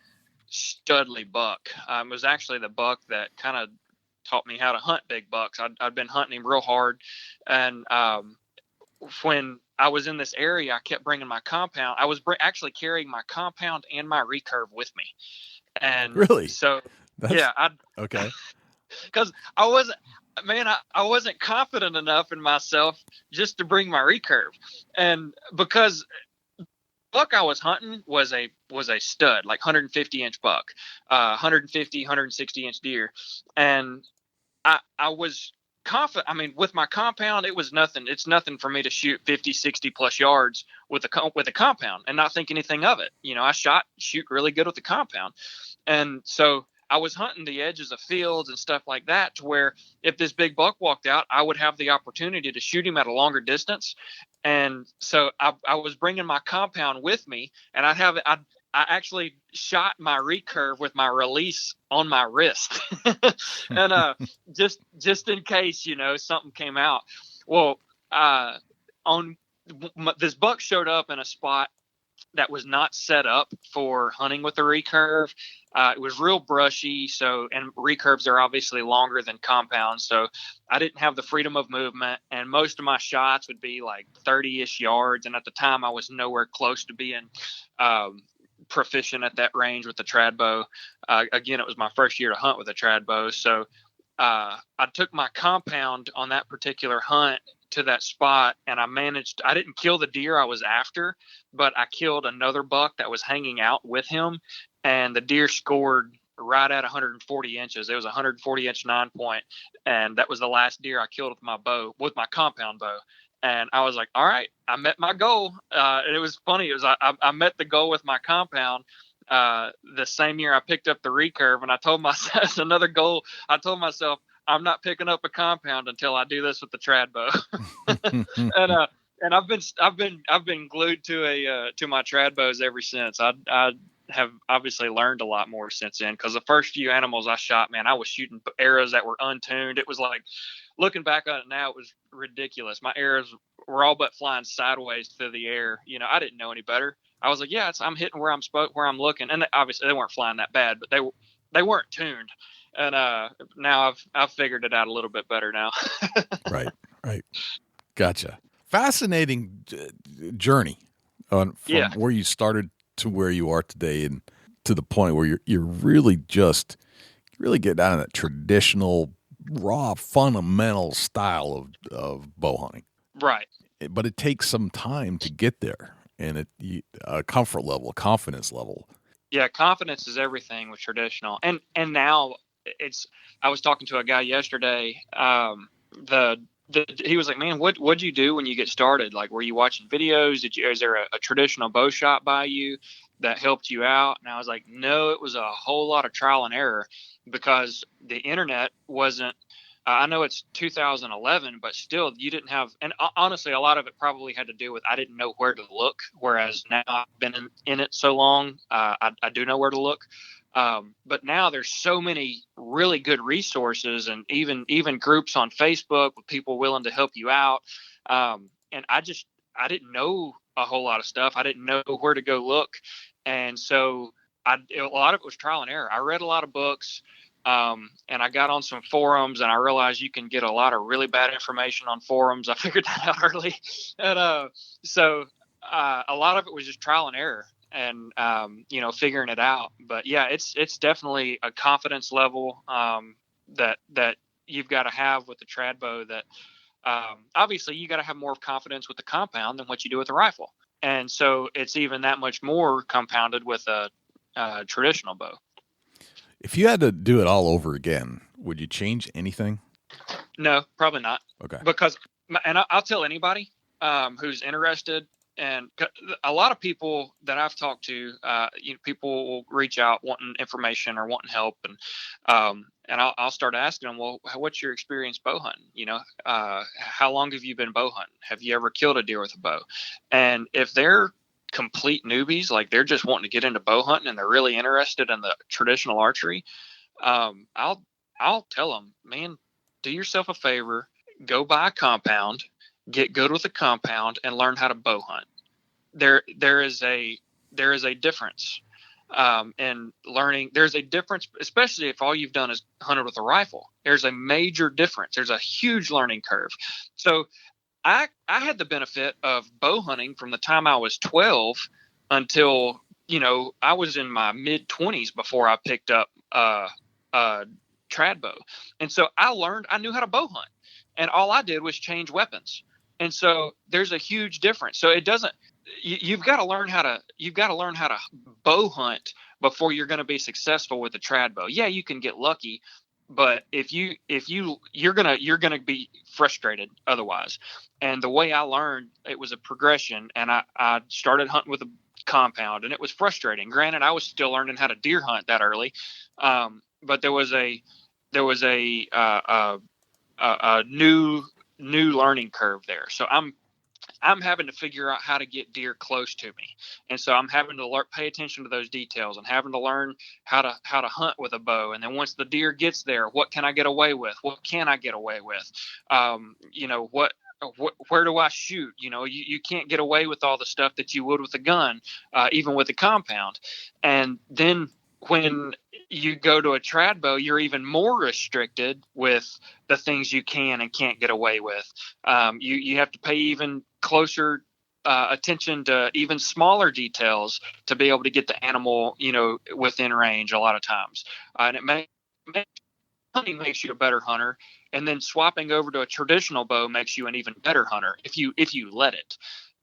studly buck. It was actually the buck that kind of taught me how to hunt big bucks. I'd been hunting him real hard. And when I was in this area, I kept bringing my compound. I was actually carrying my compound and my recurve with me. And really? So okay. Because I wasn't confident enough in myself just to bring my recurve, and because buck I was hunting was a stud, like 150-inch buck, 150, 160 inch deer, and I was confident. I mean, with my compound, it was nothing. It's nothing for me to shoot 50, 60 plus yards with a compound and not think anything of it. I shoot really good with the compound, and so I was hunting the edges of fields and stuff like that, to where if this big buck walked out, I would have the opportunity to shoot him at a longer distance. And so I was bringing my compound with me, and I actually shot my recurve with my release on my wrist. And just in case, something came out. Well, this buck showed up in a spot that was not set up for hunting with a recurve. It was real brushy. And recurves are obviously longer than compounds. So I didn't have the freedom of movement, and most of my shots would be like 30-ish yards. And at the time I was nowhere close to being, proficient at that range with the trad bow. Again, it was my first year to hunt with a trad bow. So, I took my compound on that particular hunt to that spot, and I didn't kill the deer I was after, but I killed another buck that was hanging out with him, and the deer scored right at 140 inches. It was a 140-inch 9-point, and that was the last deer I killed with my compound bow. And I was like, all right, I met my goal. And it was funny. I met the goal with my compound the same year I picked up the recurve, and I told myself it's another goal. I told myself, I'm not picking up a compound until I do this with the trad bow. And I've been glued to my trad bows ever since. I have obviously learned a lot more since then, because the first few animals I shot, man, I was shooting arrows that were untuned. It was like, looking back on it now, it was ridiculous. My arrows were all but flying sideways through the air. I didn't know any better. I was like, yeah, I'm hitting where I'm looking. And obviously they weren't flying that bad, but they weren't tuned. And now I've figured it out a little bit better now. Right. Gotcha. Fascinating journey from where you started to where you are today, and to the point where you're really get down to that traditional, raw, fundamental style of bow hunting. Right. But it takes some time to get there, and a comfort level, a confidence level. Yeah, confidence is everything with traditional, and now I was talking to a guy yesterday. He was like, "Man, what'd you do when you get started? Like, were you watching videos? Is there a traditional bow shop by you that helped you out?" And I was like, "No, it was a whole lot of trial and error, because the internet wasn't." I know it's 2011, but still, you didn't have. And honestly, a lot of it probably had to do with I didn't know where to look. Whereas now I've been in it so long, I do know where to look. But now there's so many really good resources, and even groups on Facebook with people willing to help you out. And I didn't know a whole lot of stuff. I didn't know where to go look. And so a lot of it was trial and error. I read a lot of books, and I got on some forums, and I realized you can get a lot of really bad information on forums. I figured that out early. And so a lot of it was just trial and error, and figuring it out. But yeah, it's definitely a confidence level that you've got to have with the trad bow. That obviously you got to have more confidence with the compound than what you do with a rifle, and so it's even that much more compounded with a traditional bow. If you had to do it all over again, would you change anything? No, probably not. Okay. Because, and I'll tell anybody who's interested. And a lot of people that I've talked to, people will reach out wanting information or wanting help, and I'll start asking them, well, what's your experience bow hunting? How long have you been bow hunting? Have you ever killed a deer with a bow? And if they're complete newbies, like they're just wanting to get into bow hunting and they're really interested in the traditional archery, I'll tell them, man, do yourself a favor, go buy a compound. Get good with a compound and learn how to bow hunt. There is a difference in learning. There's a difference, especially if all you've done is hunted with a rifle. There's a major difference. There's a huge learning curve. So I had the benefit of bow hunting from the time I was 12 until I was in my mid 20s before I picked up a trad bow, and so I knew how to bow hunt, and all I did was change weapons. And so there's a huge difference. So it doesn't, you've got to learn how to bow hunt before you're going to be successful with a trad bow. Yeah, you can get lucky, but you're going to be frustrated otherwise. And the way I learned, it was a progression, and I started hunting with a compound, and it was frustrating. Granted, I was still learning how to deer hunt that early. But there was a new learning curve there. So I'm having to figure out how to get deer close to me, and so I'm having to pay attention to those details and having to learn how to hunt with a bow. And then once the deer gets there, what can I get away with? What can I get away with? Where do I shoot? You can't get away with all the stuff that you would with a gun, even with a compound. And then when you go to a trad bow, you're even more restricted with the things you can and can't get away with. You have to pay even closer attention to even smaller details to be able to get the animal, within range a lot of times. And hunting makes you a better hunter. And then swapping over to a traditional bow makes you an even better hunter if you let it.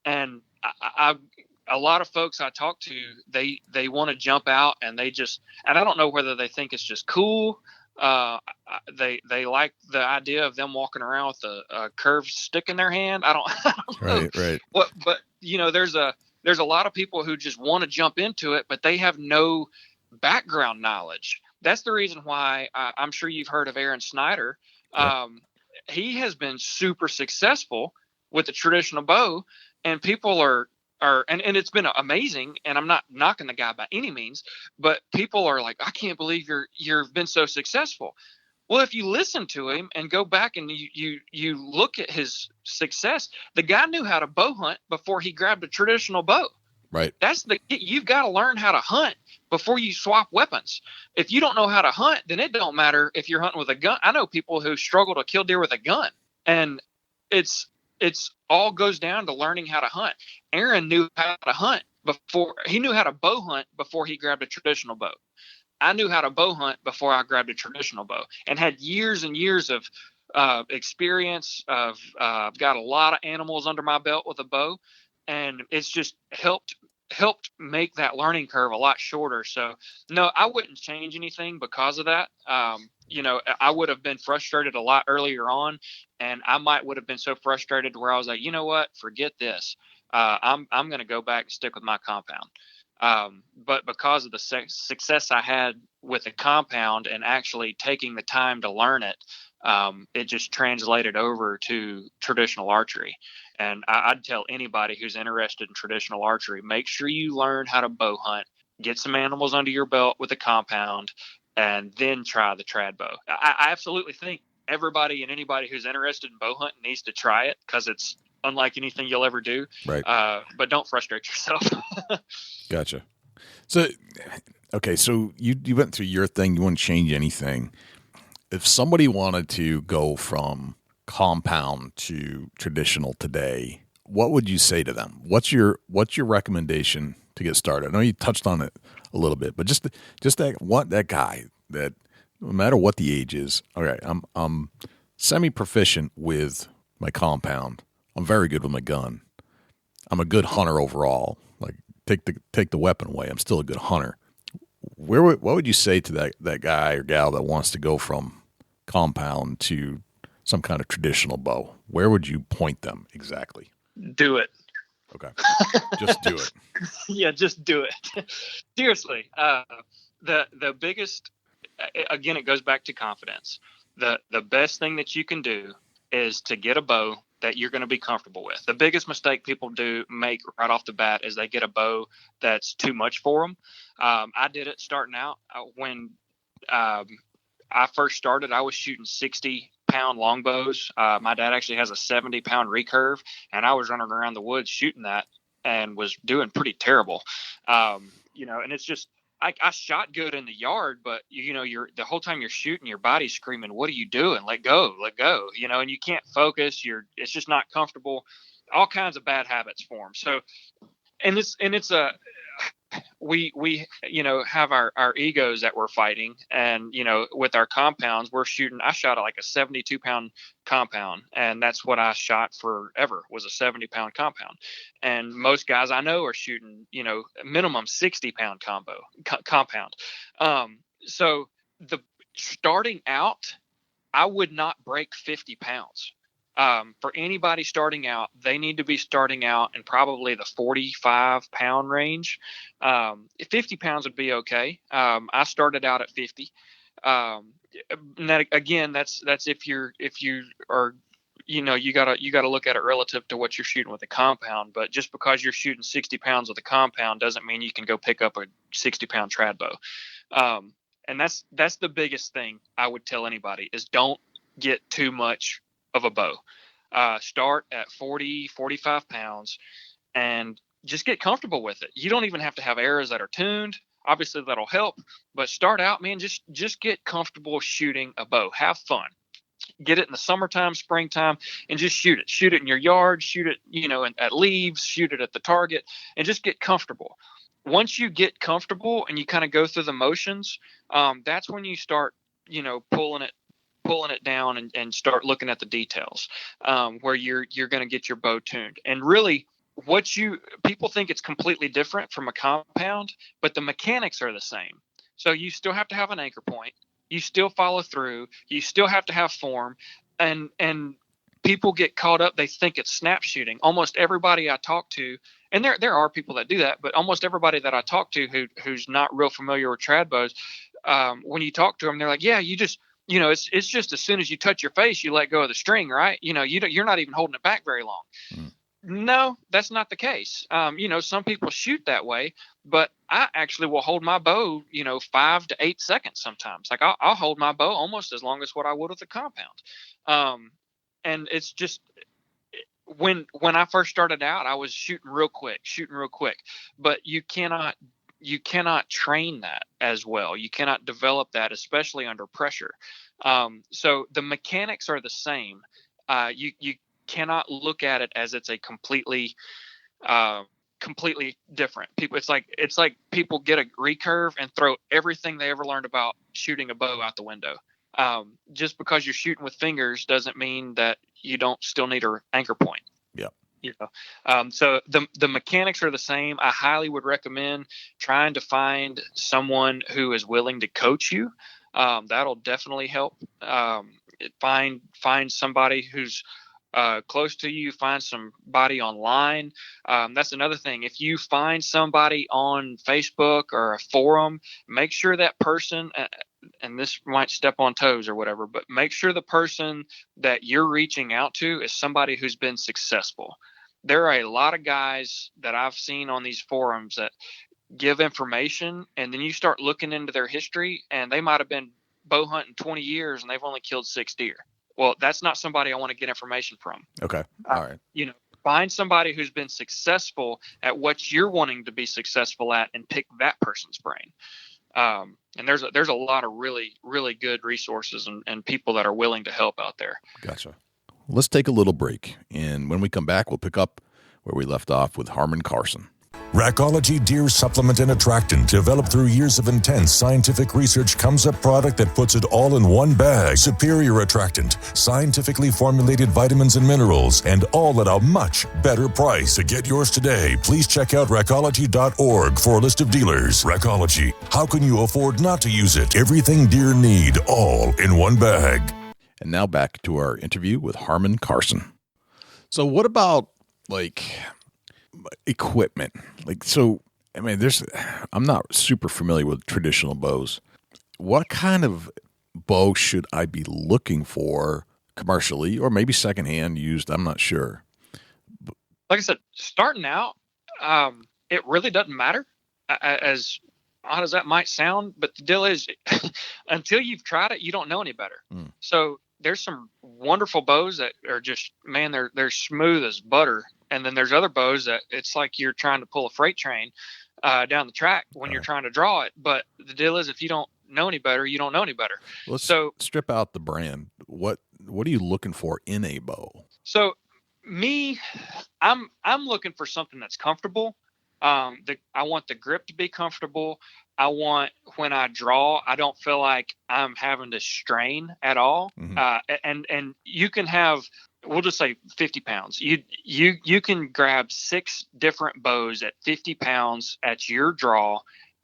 And a lot of folks I talk to, they want to jump out, and and I don't know whether they think it's just cool. They like the idea of them walking around with a curved stick in their hand. I don't know. Right. But there's a lot of people who just want to jump into it, but they have no background knowledge. That's the reason why I'm sure you've heard of Aaron Snyder. Yeah. He has been super successful with the traditional bow, and people and it's been amazing, and I'm not knocking the guy by any means, but people are like, I can't believe you've been so successful. Well, if you listen to him and go back and you look at his success, the guy knew how to bow hunt before he grabbed a traditional bow. Right. You've got to learn how to hunt before you swap weapons. If you don't know how to hunt, then it don't matter if you're hunting with a gun. I know people who struggle to kill deer with a gun, and it's all goes down to learning how to hunt. Aaron knew how to hunt he knew how to bow hunt before he grabbed a traditional bow. I knew how to bow hunt before I grabbed a traditional bow, and had years and years of experience. I've got a lot of animals under my belt with a bow, and it's just helped make that learning curve a lot shorter. So no, I wouldn't change anything because of that. I would have been frustrated a lot earlier on, and I would have been so frustrated where I was like, you know what, forget this. I'm going to go back and stick with my compound. But because of the success I had with the compound and actually taking the time to learn it, it just translated over to traditional archery. And I'd tell anybody who's interested in traditional archery, make sure you learn how to bow hunt, get some animals under your belt with a compound, and then try the trad bow. I absolutely think everybody and anybody who's interested in bow hunting needs to try it, because it's unlike anything you'll ever do. Right. But don't frustrate yourself. Gotcha. So, okay, so you went through your thing. You wouldn't change anything. If somebody wanted to go from compound to traditional today, what would you say to them? What's your recommendation to get started? I know you touched on it a little bit, but just that guy that no matter what the age is, all right, I'm semi-proficient with my compound. I'm very good with my gun. I'm a good hunter overall. Like take the weapon away, I'm still a good hunter. What would you say to that guy or gal that wants to go from compound to some kind of traditional bow? Where would you point them exactly? Do it. Okay. Just do it. Yeah, just do it. Seriously. The biggest, again, it goes back to confidence. The best thing that you can do is to get a bow that you're going to be comfortable with. The biggest mistake people make right off the bat is they get a bow that's too much for them. I did it starting out. When I first started, I was shooting 60-pound longbows. My dad actually has a 70-pound recurve, and I was running around the woods shooting that and was doing pretty terrible. And it's just, I shot good in the yard, but you're the whole time you're shooting, your body's screaming, "What are you doing? Let go!" And you can't focus. It's just not comfortable. All kinds of bad habits form. So, we have our egos that we're fighting, and with our compounds, I shot like a 72-pound compound, and that's what I shot forever, was a 70-pound compound. And most guys I know are shooting minimum 60-pound compound. So the starting out, I would not break 50 pounds. For anybody starting out, they need to be starting out in probably the 45-pound range. 50 pounds would be okay. I started out at 50. And that, again, that's if you are, you gotta look at it relative to what you're shooting with a compound. But just because you're shooting 60 pounds with a compound doesn't mean you can go pick up a 60-pound trad bow. And that's the biggest thing I would tell anybody is don't get too much of a bow. Start at 40, 45 pounds and just get comfortable with it. You don't even have to have arrows that are tuned. Obviously that'll help, but start out, man, just get comfortable shooting a bow. Have fun. Get it in the summertime, springtime, and just shoot it. Shoot it in your yard, shoot it, at leaves, shoot it at the target, and just get comfortable. Once you get comfortable and you kind of go through the motions, that's when you start, pulling it down and start looking at the details, where you're going to get your bow tuned. And really, people think it's completely different from a compound, but the mechanics are the same. So you still have to have an anchor point. You still follow through. You still have to have form. And people get caught up. They think it's snap shooting. Almost everybody I talk to, and there are people that do that, but almost everybody that I talk to who's not real familiar with trad bows, when you talk to them, they're like, yeah, you just, it's just as soon as you touch your face, you let go of the string, right? You're not even holding it back very long. Mm. No, that's not the case. Some people shoot that way, but I actually will hold my bow, 5 to 8 seconds sometimes. Like I'll hold my bow almost as long as what I would with a compound. And it's just when I first started out, I was shooting real quick, but you cannot train that as well. You cannot develop that, especially under pressure. So the mechanics are the same. You cannot look at it as it's a completely completely different. It's like people get a recurve and throw everything they ever learned about shooting a bow out the window. Just because you're shooting with fingers doesn't mean that you don't still need an anchor point. Yeah. So the mechanics are the same. I highly would recommend trying to find someone who is willing to coach you. That'll definitely help. Find somebody who's close to you. Find somebody online. That's another thing. If you find somebody on Facebook or a forum, make sure that person, and this might step on toes or whatever, but make sure the person that you're reaching out to is somebody who's been successful. There are a lot of guys that I've seen on these forums that give information, and then you start looking into their history, and they might have been bow hunting 20 years and they've only killed 6 deer. Well, that's not somebody I want to get information from. Okay. All right. Find somebody who's been successful at what you're wanting to be successful at and pick that person's brain. And there's a lot of really, really good resources and people that are willing to help out there. Gotcha. Let's take a little break, and when we come back, we'll pick up where we left off with Harmon Carson. Rackology Deer Supplement and Attractant, developed through years of intense scientific research, comes a product that puts it all in one bag. Superior attractant, scientifically formulated vitamins and minerals, and all at a much better price. To get yours today, please check out rackology.org for a list of dealers. Rackology, how can you afford not to use it? Everything deer need, all in one bag. And now back to our interview with Harmon Carson. So what about, equipment? I'm not super familiar with traditional bows. What kind of bow should I be looking for commercially or maybe secondhand used? I'm not sure. Like I said, starting out, it really doesn't matter, as odd as that might sound, but the deal is until you've tried it, you don't know any better. So there's some wonderful bows that are just, man, they're smooth as butter. And then there's other bows that it's like you're trying to pull a freight train down the track when you're trying to draw it. But the deal is, if you don't know any better, you don't know any better. Let's strip out the brand. What are you looking for in a bow? So I'm looking for something that's comfortable. I want the grip to be comfortable. I want, when I draw, I don't feel like I'm having to strain at all. Mm-hmm. And you can have, we'll just say 50 pounds. You can grab 6 different bows at 50 pounds at your draw,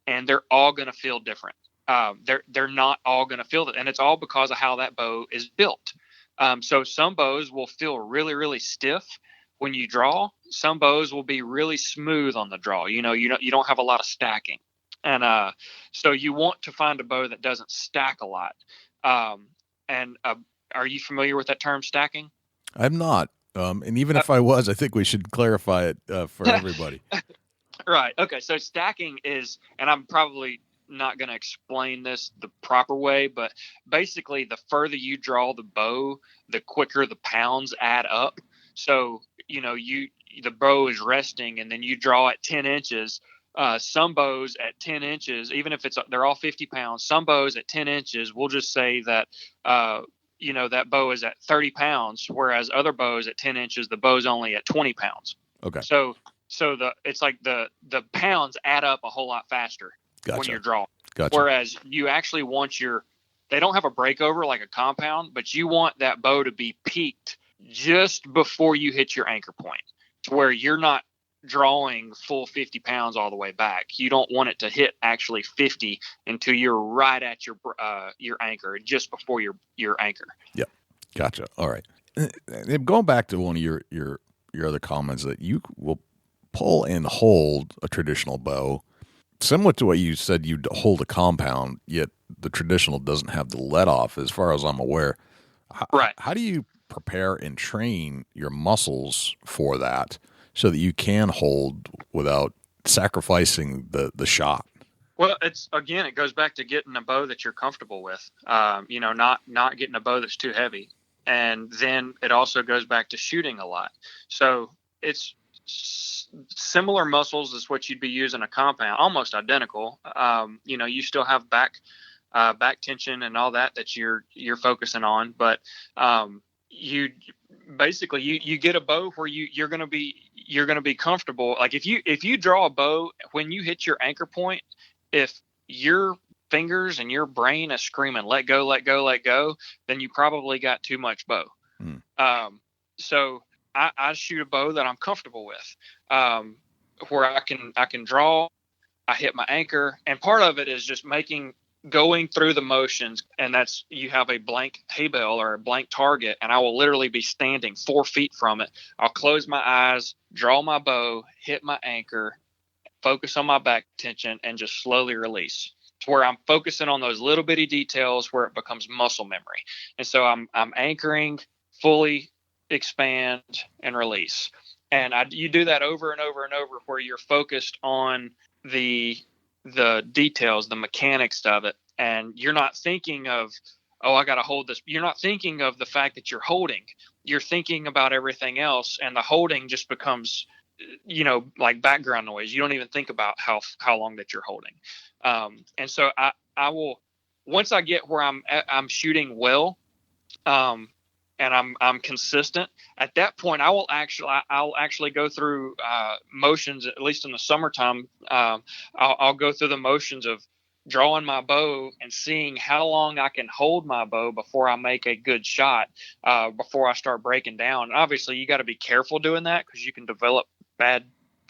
and they're all going to feel different. They're not all going to feel that. And it's all because of how that bow is built. So some bows will feel really, really stiff when you draw. Some bows will be really smooth on the draw. You don't have a lot of stacking. And so you want to find a bow that doesn't stack a lot. Are you familiar with that term, stacking? I'm not. And even if I was, I think we should clarify it for everybody. Right. Okay. So stacking is, and I'm probably not going to explain this the proper way, but basically the further you draw the bow, the quicker the pounds add up. So, the bow is resting and then you draw at 10 inches. Some bows at 10 inches, even if they're all 50 pounds, some bows at 10 inches, we'll just say that, that bow is at 30 pounds, whereas other bows at 10 inches, the bow's only at 20 pounds. Okay. So it's like the pounds add up a whole lot faster when you're drawing. Gotcha. Whereas you actually want they don't have a breakover like a compound, but you want that bow to be peaked just before you hit your anchor point, to where you're not drawing full 50 pounds all the way back. You don't want it to hit actually 50 until you're right at your anchor, just before your anchor. Yep. Gotcha. All right. And going back to one of your other comments, that you will pull and hold a traditional bow, similar to what you said, you'd hold a compound, yet the traditional doesn't have the let off, as far as I'm aware. Right. How do you prepare and train your muscles for that, so that you can hold without sacrificing the shot? Well, it goes back to getting a bow that you're comfortable with, not getting a bow that's too heavy. And then it also goes back to shooting a lot. So it's similar muscles as what you'd be using a compound, almost identical. You still have back tension and all that you're focusing on, but basically you get a bow where you're going to be comfortable. Like if you draw a bow, when you hit your anchor point, if your fingers and your brain is screaming, let go, let go, let go, then you probably got too much bow. So I shoot a bow that I'm comfortable with, where I can draw, I hit my anchor, and part of it is just going through the motions, and that's, you have a blank hay bale or a blank target, and I will literally be standing 4 feet from it. I'll close my eyes, draw my bow, hit my anchor, focus on my back tension, and just slowly release. To where I'm focusing on those little bitty details where it becomes muscle memory. And so I'm anchoring, fully expand, and release. And you do that over and over and over, where you're focused on the details, the mechanics of it, and you're not thinking of, oh, I got to hold this. You're not thinking of the fact that you're holding. You're thinking about everything else, and the holding just becomes, like background noise. You don't even think about how long that you're holding. And so I will, once I get where I'm shooting well, and I'm consistent, at that point I'll actually go through motions, at least in the summertime. I'll go through the motions of drawing my bow and seeing how long I can hold my bow before I make a good shot, before I start breaking down. And obviously you got to be careful doing that, because you can develop bad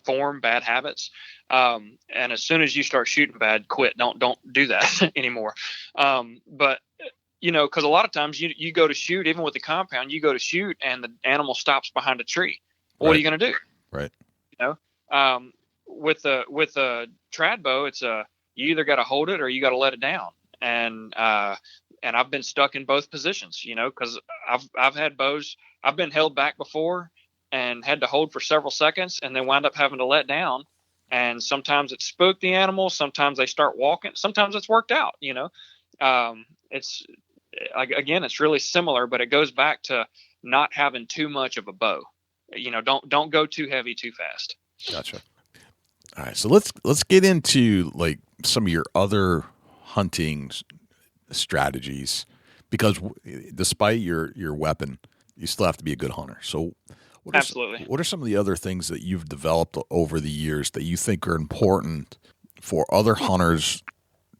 form, bad habits. And as soon as you start shooting bad, quit. Don't do that anymore. But because a lot of times you go to shoot, even with the compound, you go to shoot and the animal stops behind a tree. What are you going to do? Right. With a trad bow, it's you either got to hold it or you got to let it down. And I've been stuck in both positions, because I've had bows, I've been held back before and had to hold for several seconds and then wound up having to let down. And sometimes it spooked the animal. Sometimes they start walking. Sometimes it's worked out, it's really similar, but it goes back to not having too much of a bow. Don't go too heavy too fast. Gotcha. All right, so let's get into like some of your other hunting strategies, because despite your weapon, you still have to be a good hunter. So Absolutely. What are some of the other things that you've developed over the years that you think are important for other hunters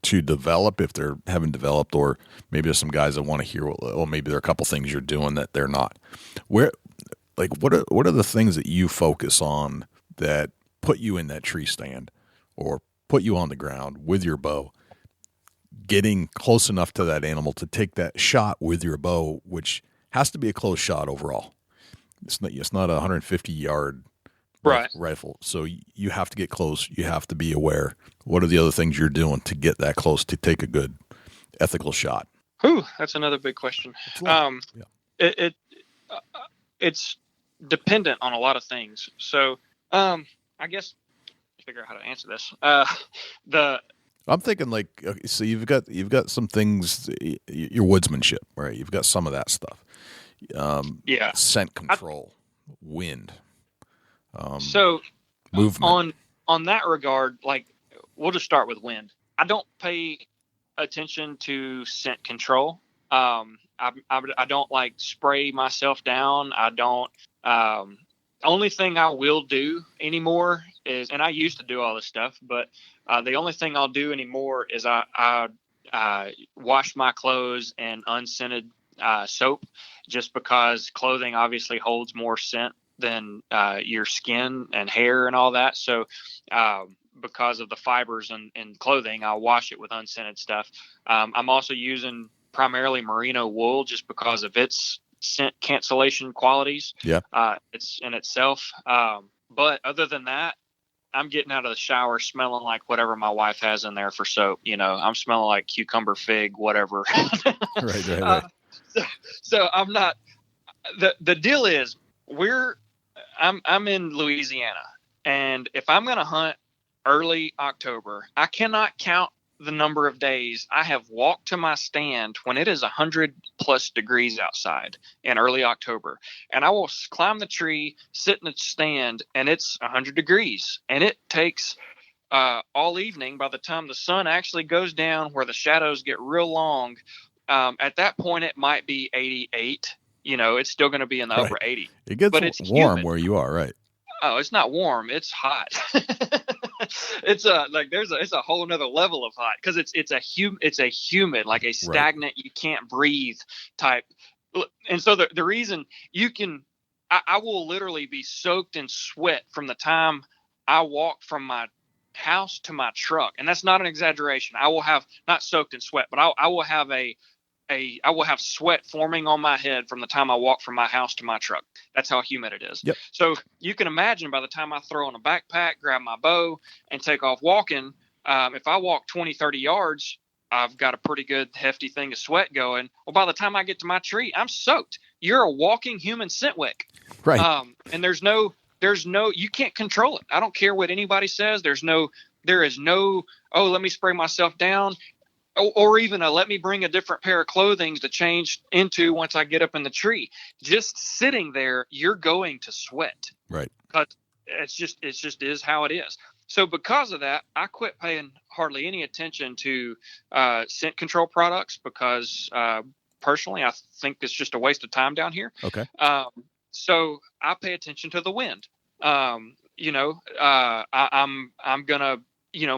to develop, if they haven't developed, or maybe there's some guys that want to hear, well, maybe there are a couple things you're doing that they're not. What are the things that you focus on that put you in that tree stand or put you on the ground with your bow, getting close enough to that animal to take that shot with your bow, which has to be a close shot overall. It's not a 150-yard rifle. So you have to get close. You have to be aware. What are the other things you're doing to get that close to take a good ethical shot? That's another big question. It's dependent on a lot of things. So I guess figure out how to answer this. I'm thinking so you've got some things, your woodsmanship, right? You've got some of that stuff. Scent control, wind. So movement. On that regard, we'll just start with wind. I don't pay attention to scent control. I don't spray myself down. I don't. Only thing I will do anymore is, and I used to do all this stuff, but the only thing I'll do anymore is I wash my clothes in unscented soap, just because clothing obviously holds more scent than your skin and hair and all that. So because of the fibers in clothing, I'll wash it with unscented stuff. I'm also using primarily merino wool just because of its scent cancellation qualities. It's in itself. But other than that, I'm getting out of the shower smelling like whatever my wife has in there for soap. I'm smelling like cucumber, fig, whatever. Right. So I'm not. The deal is I'm in Louisiana, and if I'm going to hunt early October, I cannot count the number of days I have walked to my stand when it is 100+ degrees outside in early October, and I will climb the tree, sit in the stand, and it's 100 degrees, and it takes all evening. By the time the sun actually goes down, where the shadows get real long, at that point it might be 88, It's still going to be in the Right. upper 80s. It gets but it's warm humid. where you are, right? Oh, it's not warm. It's hot. It's a whole nother level of hot because it's a humid, like a stagnant, you can't breathe type. And so the reason I will literally be soaked in sweat from the time I walk from my house to my truck. And that's not an exaggeration. I will have not soaked in sweat, but I will have I will have sweat forming on my head from the time I walk from my house to my truck. That's how humid it is. Yep. So you can imagine by the time I throw on a backpack, grab my bow, and take off walking, if I walk 20, 30 yards, I've got a pretty good hefty thing of sweat going. Well, by the time I get to my tree, I'm soaked. You're a walking human scent wick. Right. And there's no, you can't control it. I don't care what anybody says. There is no, oh, let me spray myself down. Or even let me bring a different pair of clothing to change into once I get up in the tree. Just sitting there, you're going to sweat. Right. But it's just is how it is. So because of that, I quit paying hardly any attention to scent control products because personally, I think it's just a waste of time down here. Okay. So I pay attention to the wind. I'm gonna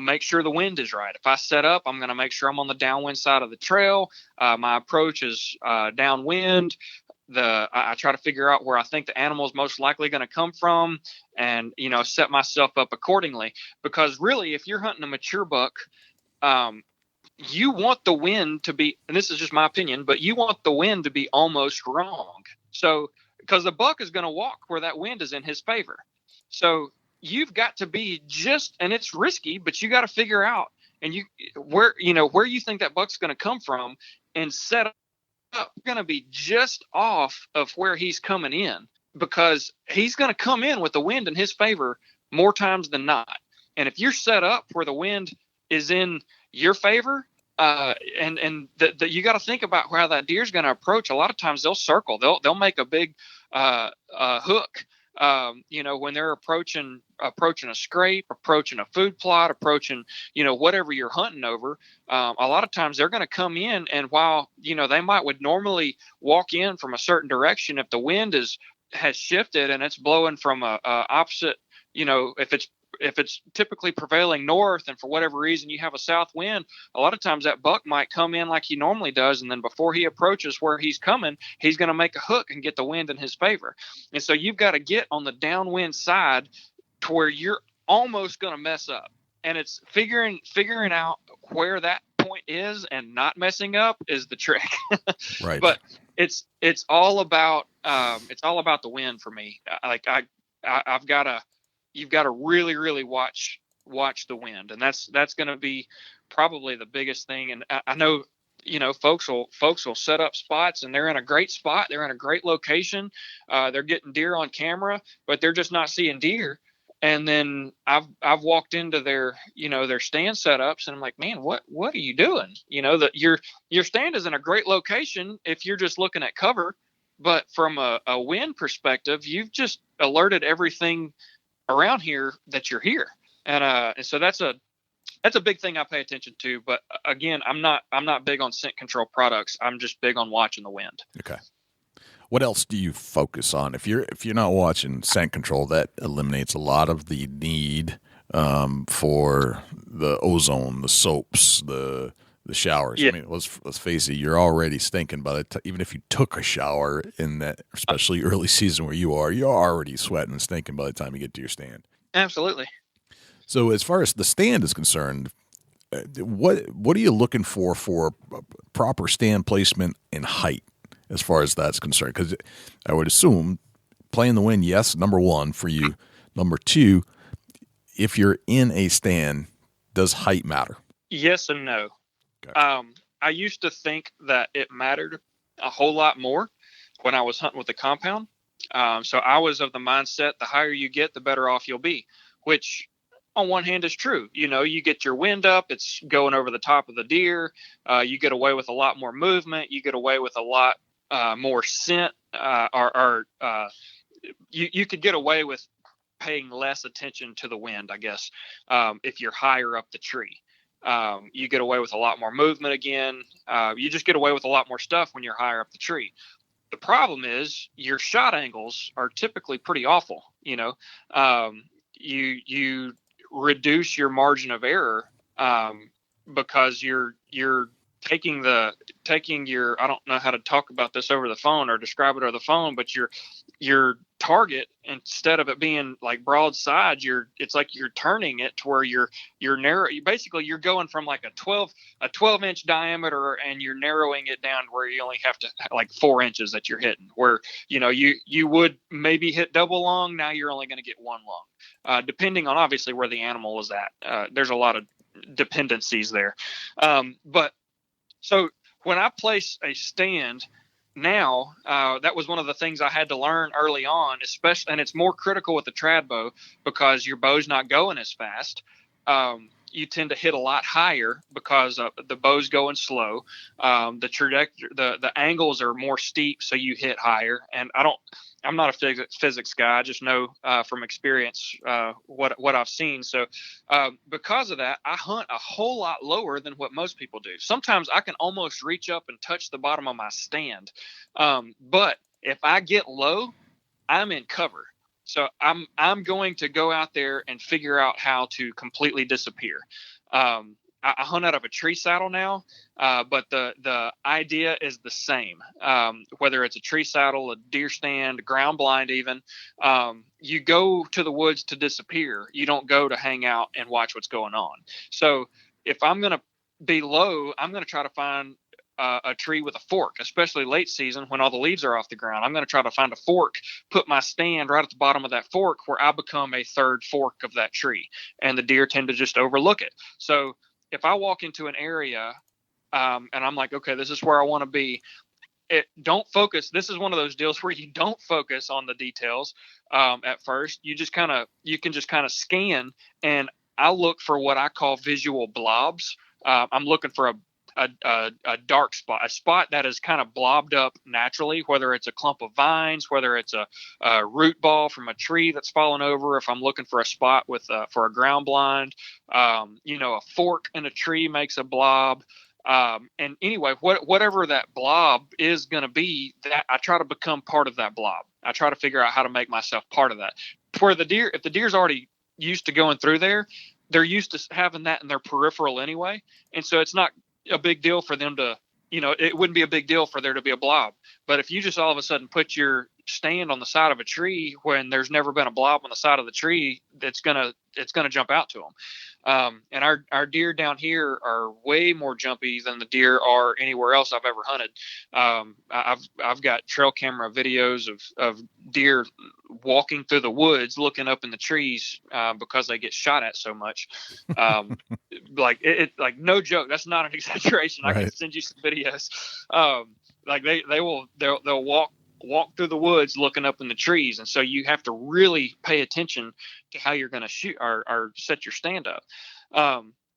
make sure the wind is right. If I set up, I'm going to make sure I'm on the downwind side of the trail. My approach is downwind. I try to figure out where I think the animal is most likely going to come from and, set myself up accordingly. Because really, if you're hunting a mature buck, you want the wind to be, and this is just my opinion, but you want the wind to be almost wrong. So, because the buck is going to walk where that wind is in his favor. So, you've got to be and it's risky, but you got to figure out where you think that buck's going to come from and set up going to be just off of where he's coming in because he's going to come in with the wind in his favor more times than not. And if you're set up where the wind is in your favor, you got to think about how that deer's going to approach. A lot of times they'll circle, they'll make a big hook. When they're approaching a scrape, approaching a food plot, approaching, whatever you're hunting over, a lot of times they're going to come in. And while, they would normally walk in from a certain direction, if the wind has shifted and it's blowing from a opposite, if it's typically prevailing north and for whatever reason you have a south wind, a lot of times that buck might come in like he normally does. And then before he approaches where he's coming, he's going to make a hook and get the wind in his favor. And so you've got to get on the downwind side to where you're almost going to mess up. And it's figuring out where that point is and not messing up is the trick. Right. But it's all about the wind for me. You've got to really, really watch the wind. And that's going to be probably the biggest thing. And I know, folks will set up spots and they're in a great spot. They're in a great location. They're getting deer on camera, but they're just not seeing deer. And then I've walked into their stand setups and I'm like, man, what are you doing? Your stand is in a great location if you're just looking at cover, but from a wind perspective, you've just alerted everything around here that you're here. And so that's a big thing I pay attention to. But again, I'm not big on scent control products. I'm just big on watching the wind. Okay. What else do you focus on? If you're not watching scent control, that eliminates a lot of the need for the ozone, the soaps, the showers. Yeah. I mean, let's face it, you're already stinking by the time, even if you took a shower in that, especially early season where you're already sweating and stinking by the time you get to your stand. Absolutely. So as far as the stand is concerned, what are you looking for proper stand placement and height as far as that's concerned? Because I would assume playing the wind, yes, number one for you. Number two, if you're in a stand, does height matter? Yes and no. Okay. I used to think that it mattered a whole lot more when I was hunting with the compound. So I was of the mindset, the higher you get, the better off you'll be, which on one hand is true. You get your wind up, it's going over the top of the deer. You get away with a lot more movement. You get away with a lot more scent, you could get away with paying less attention to the wind, I guess, if you're higher up the tree. You get away with a lot more movement again. You just get away with a lot more stuff when you're higher up the tree. The problem is your shot angles are typically pretty awful. You reduce your margin of error because you're taking your, I don't know how to talk about this over the phone or describe it over the phone, but your target, instead of it being like broadside, it's like you're turning it to where you're narrow. Basically you're going from like a 12 inch diameter, and you're narrowing it down to where you only have to like 4 inches that you're hitting, where you would maybe hit double long. Now you're only going to get one long, depending on obviously where the animal is at. There's a lot of dependencies there, but so when I place a stand now, that was one of the things I had to learn early on, especially, and it's more critical with the trad bow because your bow's not going as fast. You tend to hit a lot higher because the bow's going slow. The trajectory, the angles are more steep, so you hit higher. And I'm not a physics guy. I just know from experience what I've seen. So because of that, I hunt a whole lot lower than what most people do. Sometimes I can almost reach up and touch the bottom of my stand. But if I get low, I'm in cover. So I'm going to go out there and figure out how to completely disappear. I hunt out of a tree saddle now, but the idea is the same. Whether it's a tree saddle, a deer stand, a ground blind even, you go to the woods to disappear. You don't go to hang out and watch what's going on. So if I'm going to be low, I'm going to try to find a tree with a fork, especially late season when all the leaves are off the ground. I'm going to try to find a fork, put my stand right at the bottom of that fork where I become a third fork of that tree, and the deer tend to just overlook it. So if I walk into an area and I'm like, okay, this is where I want to be, don't focus. This is one of those deals where you don't focus on the details at first. You can just kind of scan, and I look for what I call visual blobs. I'm looking for a dark spot, a spot that is kind of blobbed up naturally, whether it's a clump of vines, whether it's a root ball from a tree that's fallen over. If I'm looking for a spot for a ground blind, a fork in a tree makes a blob. And anyway, whatever that blob is going to be, that I try to become part of that blob. I try to figure out how to make myself part of that. Where if the deer's already used to going through there, they're used to having that in their peripheral anyway. And so it's not a big deal for them to, it wouldn't be a big deal for there to be a blob. But if you just all of a sudden put your stand on the side of a tree when there's never been a blob on the side of the tree, it's gonna jump out to them. And our deer down here are way more jumpy than the deer are anywhere else I've ever hunted. I've got trail camera videos of deer walking through the woods, looking up in the trees because they get shot at so much. Like no joke. That's not an exaggeration. I can send you some videos. Like they'll walk through the woods looking up in the trees, and so you have to really pay attention to how you're going to shoot or set your stand up.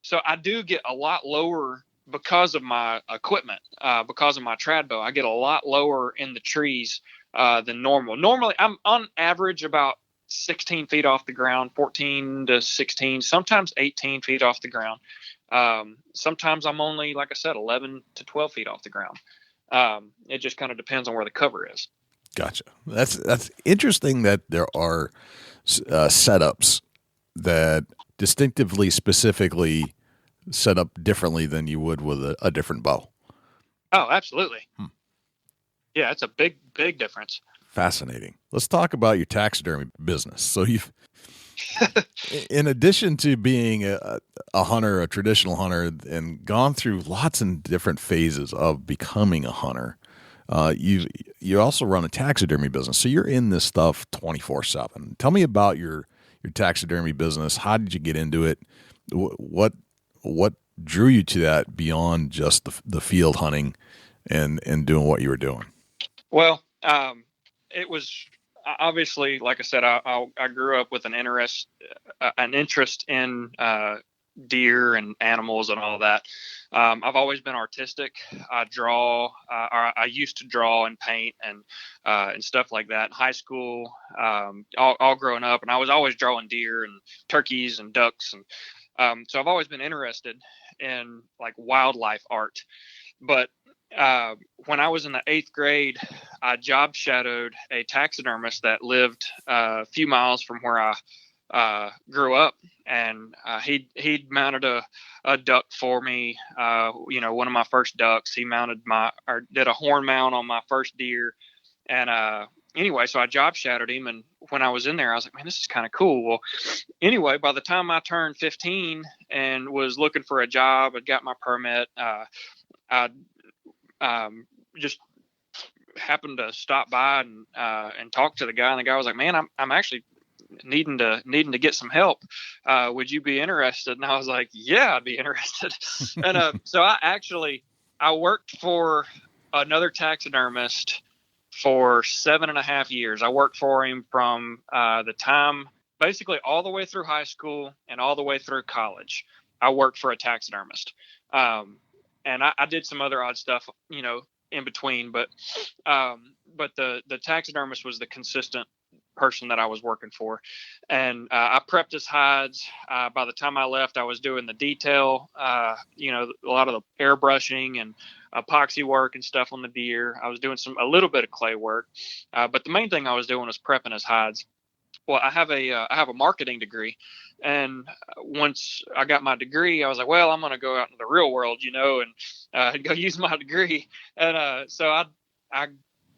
So I do get a lot lower because of my equipment, because of my trad bow. I get a lot lower in the trees than normal. Normally I'm on average about 16 feet off the ground, 14 to 16, sometimes 18 feet off the ground. Sometimes I'm only, like I said, 11 to 12 feet off the ground. It just kind of depends on where the cover is. Gotcha. That's interesting that there are setups that distinctively, specifically set up differently than you would with a different bow. Oh, absolutely. Yeah, it's a big difference. Fascinating. Let's talk about your taxidermy business. So you've, in addition to being a hunter, a traditional hunter, and gone through lots and different phases of becoming a hunter, you also run a taxidermy business. So you're in this stuff 24/7. Tell me about your taxidermy business. How did you get into it? What drew you to that beyond just the field hunting and doing what you were doing? Well, it was obviously, like I said, I grew up with an interest in deer and animals and all that. I've always been artistic. I draw. I used to draw and paint and stuff like that in high school. All growing up, and I was always drawing deer and turkeys and ducks, and so I've always been interested in like wildlife art. But when I was in the 8th grade, I job shadowed a taxidermist that lived a few miles from where I grew up, and he'd mounted a duck for me. One of my first ducks. He did a horn mount on my first deer, and anyway, so I job shadowed him, and when I was in there, I was like, man, this is kind of cool. Well, anyway, by the time I turned 15 and was looking for a job, I got my permit. I just happened to stop by and talk to the guy, and the guy was like, man, I'm actually needing to get some help. Would you be interested? And I was like, yeah, I'd be interested. And so I worked for another taxidermist for 7.5 years. I worked for him from the time, basically all the way through high school and all the way through college. I worked for a taxidermist. And I did some other odd stuff, in between, but the taxidermist was the consistent person that I was working for. And I prepped his hides. By the time I left, I was doing the detail, a lot of the airbrushing and epoxy work and stuff on the deer. I was doing a little bit of clay work, but the main thing I was doing was prepping his hides. Well, I have a marketing degree, and once I got my degree, I was like, well, I'm going to go out into the real world, and go use my degree. And so I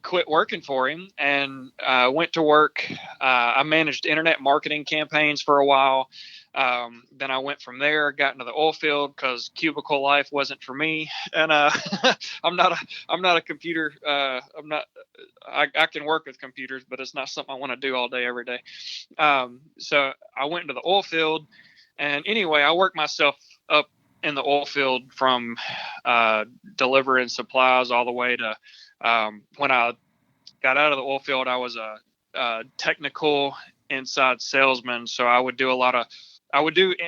quit working for him and went to work. I managed internet marketing campaigns for a while. Then I went from there, got into the oil field because cubicle life wasn't for me. And I'm not a computer. I can work with computers, but it's not something I want to do all day, every day. So I went into the oil field, and anyway, I worked myself up in the oil field from delivering supplies all the way to when I got out of the oil field. I was a technical inside salesman, so I would do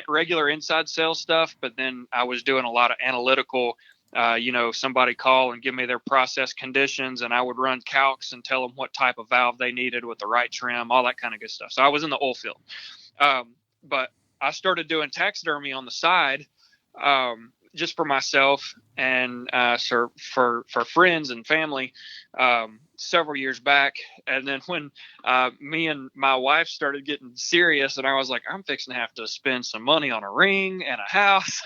regular inside sales stuff, but then I was doing a lot of analytical. Somebody call and give me their process conditions, and I would run calcs and tell them what type of valve they needed with the right trim, all that kind of good stuff. So I was in the oil field, but I started doing taxidermy on the side, just for myself and for friends and family several years back. And then when me and my wife started getting serious, and I was like, I'm fixing to have to spend some money on a ring and a house.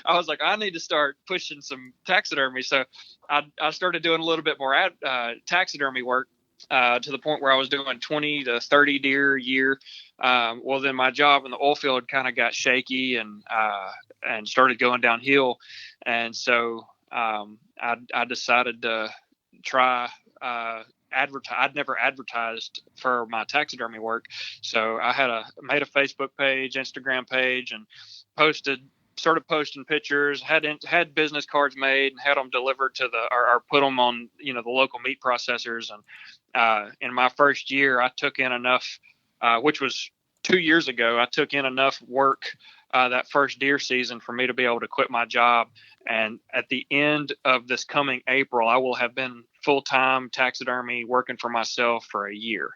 I was like, I need to start pushing some taxidermy. So I started doing a little bit more taxidermy work to the point where I was doing 20 to 30 deer a year. Well, then my job in the oil field kind of got shaky and started going downhill. And so I decided to try advertise. I'd never advertised for my taxidermy work. So I made a Facebook page, Instagram page, and started posting pictures, had business cards made and had them delivered to or put them on, the local meat processors. And in my first year, I took in enough, which was 2 years ago, I took in enough work that first deer season for me to be able to quit my job. And at the end of this coming April, I will have been full-time taxidermy working for myself for a year.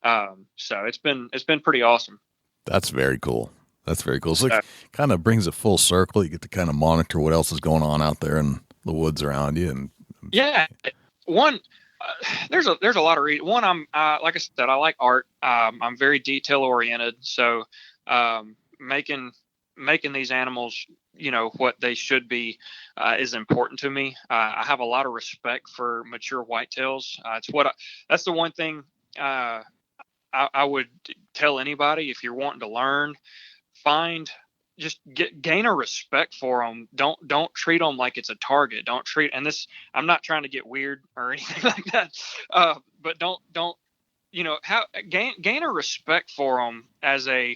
So it's been pretty awesome. That's very cool. So it kind of brings it full circle. You get to kind of monitor what else is going on out there in the woods around you. And yeah, there's a lot of reasons. One, I'm like I said, I like art. I'm very detail oriented. So making these animals, what they should be, is important to me. I have a lot of respect for mature whitetails. That's the one thing I would tell anybody if you're wanting to learn. Gain a respect for them. Don't treat them like it's a target. I'm not trying to get weird or anything like that. But don't gain a respect for them as you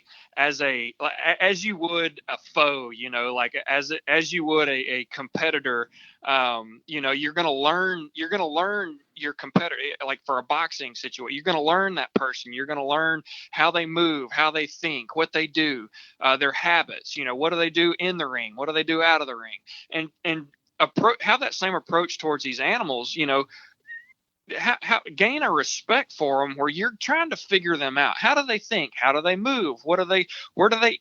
would a foe, like as you would a competitor. You're going to learn your competitor, like for a boxing situation, you're going to learn that person. You're going to learn how they move, how they think, what they do, their habits, what do they do in the ring? What do they do out of the ring? And have that same approach towards these animals, gain a respect for them where you're trying to figure them out. How do they think? How do they move? Where do they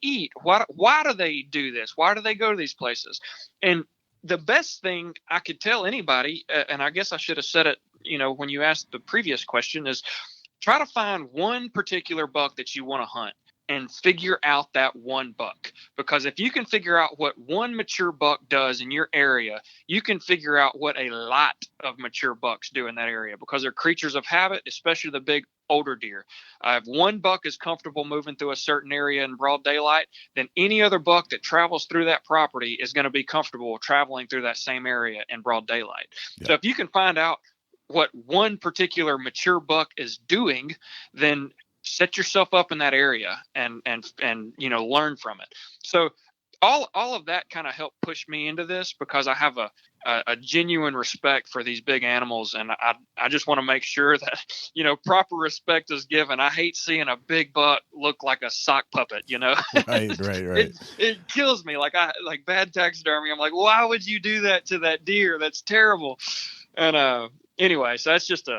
eat? Why do they do this? Why do they go to these places? And the best thing I could tell anybody, and I guess I should have said it, when you asked the previous question, is try to find one particular buck that you want to hunt and figure out that one buck. Because if you can figure out what one mature buck does in your area, you can figure out what a lot of mature bucks do in that area, because they're creatures of habit, especially the big older deer. If one buck is comfortable moving through a certain area in broad daylight, then any other buck that travels through that property is going to be comfortable traveling through that same area in broad daylight. Yeah. So if you can find out what one particular mature buck is doing, then set yourself up in that area and learn from it. So all of that kind of helped push me into this, because I have a genuine respect for these big animals, and I just want to make sure that proper respect is given. I hate seeing a big buck look like a sock puppet. Right. It kills me. Like bad taxidermy. I'm like, why would you do that to that deer? That's terrible. And anyway, so that's just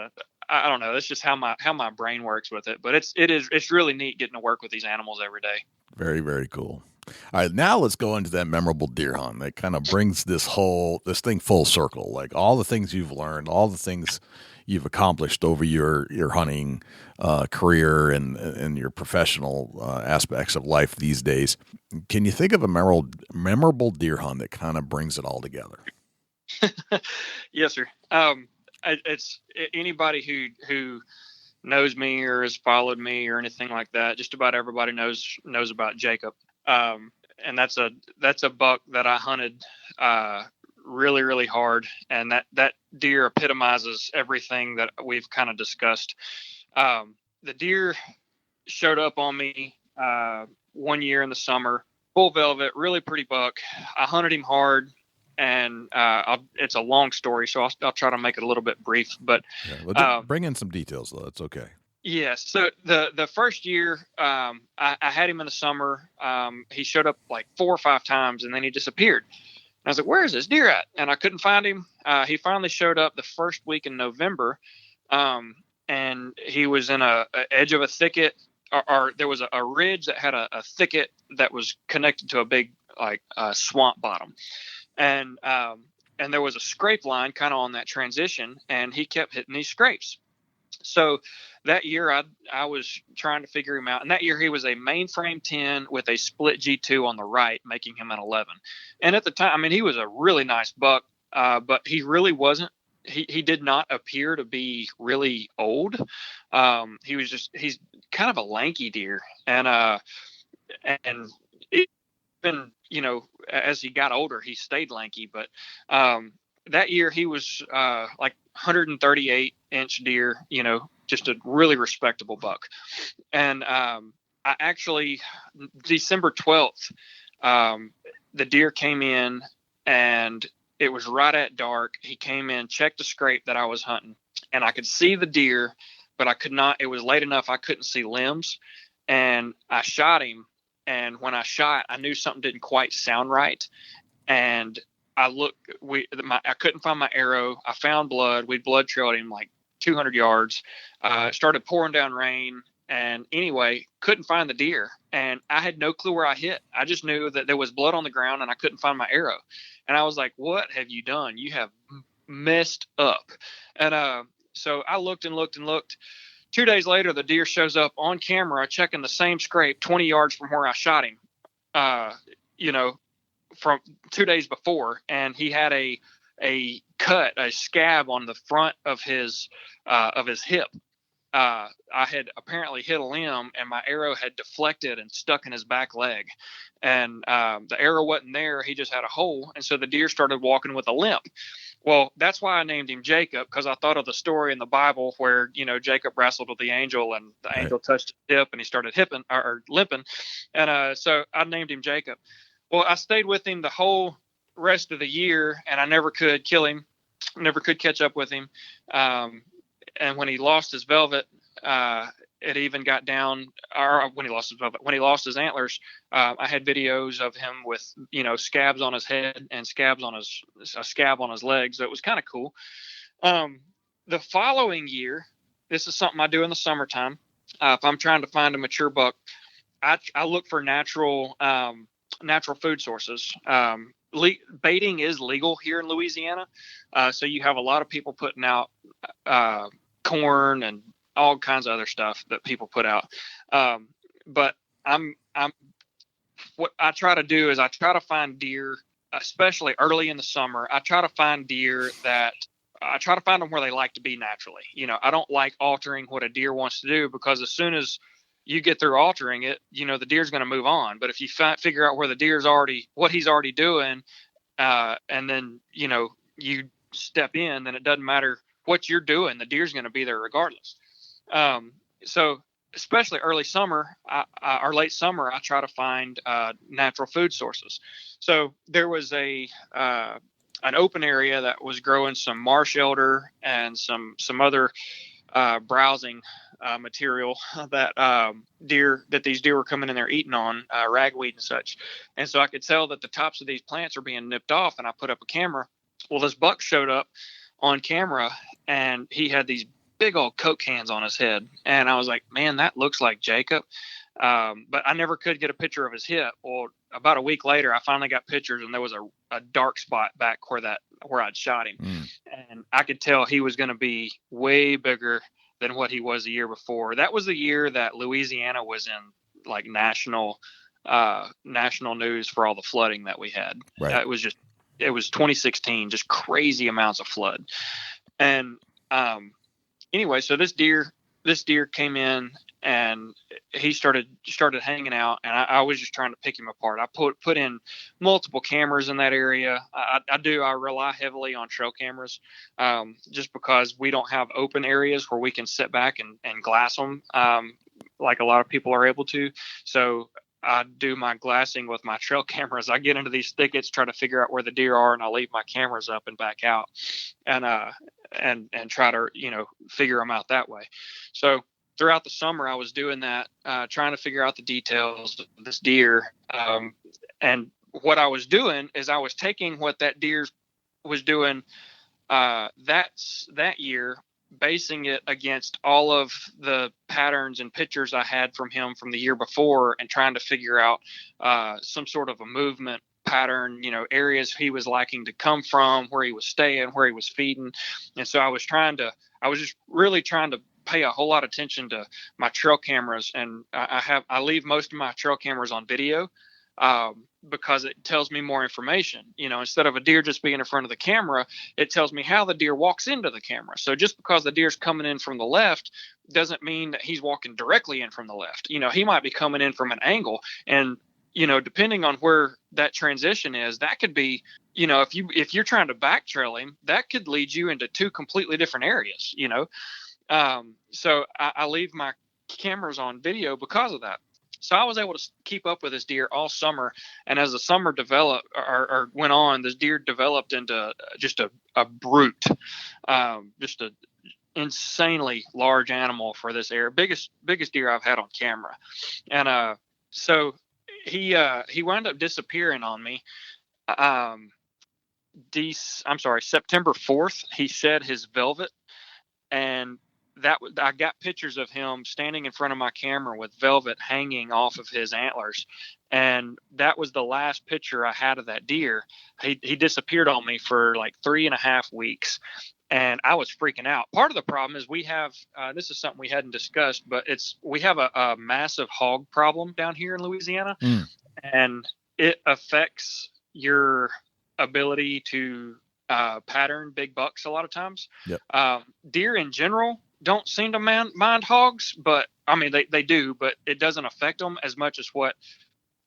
I don't know. That's just how my brain works with it. But it's really neat getting to work with these animals every day. Very, very cool. All right, now let's go into that memorable deer hunt that kind of brings this thing full circle. Like all the things you've learned, all the things you've accomplished over your hunting career and your professional aspects of life these days. Can you think of a memorable deer hunt that kind of brings it all together? Yes, sir. It's anybody who knows me or has followed me or anything like that. Just about everybody knows about Jacob. And that's a buck that I hunted really, really hard. And that deer epitomizes everything that we've kind of discussed. The deer showed up on me one year in the summer, full velvet, really pretty buck. I hunted him hard. And it's a long story, so I'll try to make it a little bit brief. But just bring in some details, though. It's okay. Yes. So the first year, I had him in the summer. He showed up like 4 or 5 times, and then he disappeared. And I was like, "Where is this deer at?" And I couldn't find him. He finally showed up the first week in November, and he was in a edge of a thicket, or there was a ridge that had a thicket that was connected to a big swamp bottom. And there was a scrape line kind of on that transition, and he kept hitting these scrapes. So that year I was trying to figure him out. And that year he was a mainframe 10 with a split G2 on the right, making him an 11. And at the time, I mean, he was a really nice buck, but he really wasn't. He did not appear to be really old. He's kind of a lanky deer. And even, as he got older, he stayed lanky. But that year he was like 138-inch deer, just a really respectable buck. And I actually, December 12th, the deer came in, and it was right at dark. He came in, checked the scrape that I was hunting, and I could see the deer, but I could not. It was late enough I couldn't see limbs. And I shot him. And when I shot, I knew something didn't quite sound right. And I looked, I couldn't find my arrow. I found blood. We blood trailed him like 200 yards. It started pouring down rain. And anyway, couldn't find the deer. And I had no clue where I hit. I just knew that there was blood on the ground and I couldn't find my arrow. And I was like, what have you done? You have messed up. And so I looked and looked and looked. 2 days later, the deer shows up on camera, checking the same scrape 20 yards from where I shot him, from 2 days before. And he had a scab on the front of his hip. I had apparently hit a limb, and my arrow had deflected and stuck in his back leg. And the arrow wasn't there. He just had a hole. And so the deer started walking with a limp. Well, that's why I named him Jacob, because I thought of the story in the Bible where, Jacob wrestled with the angel, and the angel touched his hip, and he started limping. And so I named him Jacob. Well, I stayed with him the whole rest of the year, and I never could kill him, never could catch up with him. And when he lost his velvet, it even got down, or when he lost his velvet, when he lost his antlers, I had videos of him with, scabs on his head and a scab on his legs. So it was kind of cool. The following year, this is something I do in the summertime. If I'm trying to find a mature buck, I look for natural natural food sources. Baiting is legal here in Louisiana, so you have a lot of people putting out corn and all kinds of other stuff that people put out. But what I try to do is I try to find deer, especially early in the summer. I try to find them where they like to be naturally. I don't like altering what a deer wants to do, because as soon as you get through altering it, the deer's going to move on. But if you figure out where the deer's what he's already doing, and then, you step in, then it doesn't matter what you're doing. The deer's going to be there regardless. So especially early summer or late summer, I try to find natural food sources. So there was an open area that was growing some marsh elder and some other browsing material that these deer were coming in there eating on, ragweed and such. And so I could tell that the tops of these plants are being nipped off, and I put up a camera. Well, this buck showed up on camera, and he had these big old Coke cans on his head. And I was like, man, that looks like Jacob. But I never could get a picture of his hip. Well, about a week later, I finally got pictures, and there was a dark spot back where I'd shot him. And I could tell he was going to be way bigger than what he was the year before. That was the year that Louisiana was in like national news for all the flooding that we had. Right. It was 2016, just crazy amounts of flood. And anyway, so this deer came in, and he started hanging out, and I was just trying to pick him apart. I put in multiple cameras in that area. I rely heavily on trail cameras, just because we don't have open areas where we can sit back and glass them, like a lot of people are able to. So I do my glassing with my trail cameras. I get into these thickets, try to figure out where the deer are, and I leave my cameras up and back out, and try to, figure them out that way. So throughout the summer, I was doing that, trying to figure out the details of this deer. And what I was doing is I was taking what that deer was doing that year, basing it against all of the patterns and pictures I had from him from the year before, and trying to figure out some sort of a movement pattern, areas he was liking to come from, where he was staying, where he was feeding. And so I was just really trying to pay a whole lot of attention to my trail cameras. And I leave most of my trail cameras on video, because it tells me more information. Instead of a deer just being in front of the camera, it tells me how the deer walks into the camera. So just because the deer's coming in from the left doesn't mean that he's walking directly in from the left. He might be coming in from an angle, and depending on where that transition is, that could be, if you're trying to back trail him, that could lead you into two completely different areas. So I leave my cameras on video because of that. So I was able to keep up with this deer all summer. And as the summer developed or went on, this deer developed into just a brute, just a insanely large animal for this area. Biggest deer I've had on camera. And so he wound up disappearing on me. September 4th, he shed his velvet, and I got pictures of him standing in front of my camera with velvet hanging off of his antlers. And that was the last picture I had of that deer. He disappeared on me for like 3.5 weeks, and I was freaking out. Part of the problem is we have, this is something we hadn't discussed, but we have a massive hog problem down here in Louisiana, and it affects your ability to pattern big bucks a lot of times. Yep. Deer in general don't seem to mind hogs, but I mean, they do, but it doesn't affect them as much as what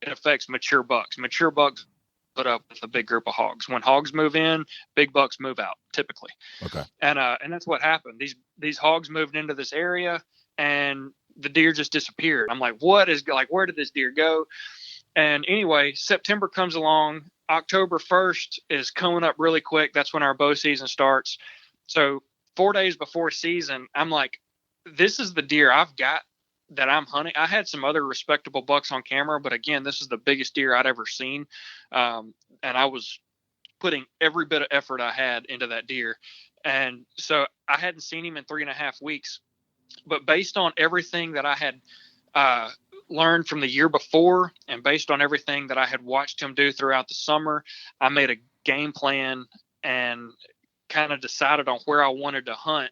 it affects mature bucks. Mature bucks put up with a big group of hogs. When hogs move in, big bucks move out typically. Okay. And that's what happened. These hogs moved into this area, and the deer just disappeared. I'm like, where did this deer go? And anyway, September comes along. October 1st is coming up really quick. That's when our bow season starts. So 4 days before season, I'm like, this is the deer I've got that I'm hunting. I had some other respectable bucks on camera, but again, this is the biggest deer I'd ever seen. And I was putting every bit of effort I had into that deer. And so I hadn't seen him in 3.5 weeks, but based on everything that I had learned from the year before, and based on everything that I had watched him do throughout the summer, I made a game plan and kind of decided on where I wanted to hunt,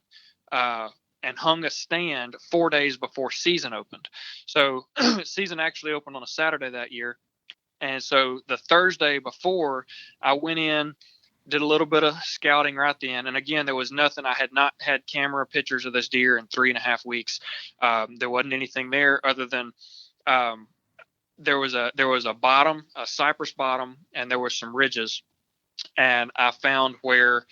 and hung a stand 4 days before season opened. So season actually opened on a Saturday that year. And so the Thursday before, I went in, did a little bit of scouting right then. And again, there was nothing. I had not had camera pictures of this deer in 3.5 weeks. There wasn't anything there other than there was a bottom, a cypress bottom, and there were some ridges. And I found where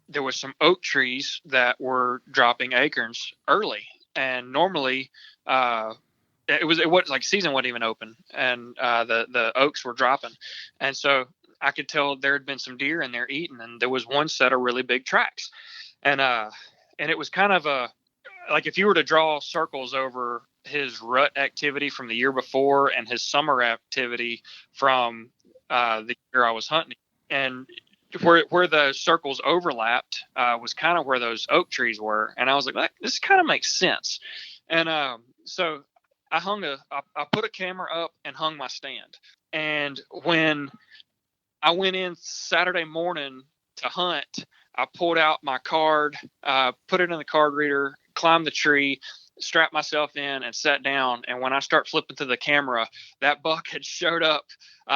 there was some oak trees that were dropping acorns early. And normally it was like season wasn't even open, and the oaks were dropping. And so I could tell there had been some deer in there eating, and there was one set of really big tracks. And it was kind of like if you were to draw circles over his rut activity from the year before and his summer activity from the year I was hunting, and where the circles overlapped was kind of where those oak trees were. And I was like, this kind of makes sense. And so I put a camera up and hung my stand. And when I went in Saturday morning to hunt, I pulled out my card, put it in the card reader, climbed the tree, strapped myself in, and sat down. And when I start flipping through the camera, that buck had showed up.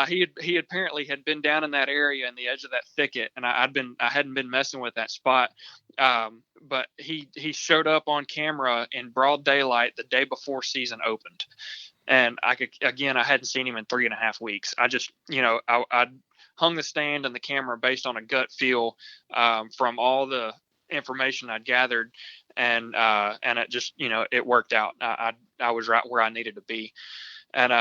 He apparently had been down in that area in the edge of that thicket, and I hadn't been messing with that spot. But he showed up on camera in broad daylight the day before season opened. And I hadn't seen him in 3.5 weeks. I just, I hung the stand and the camera based on a gut feel, from all the information I'd gathered. And it just, it worked out. I was right where I needed to be. And,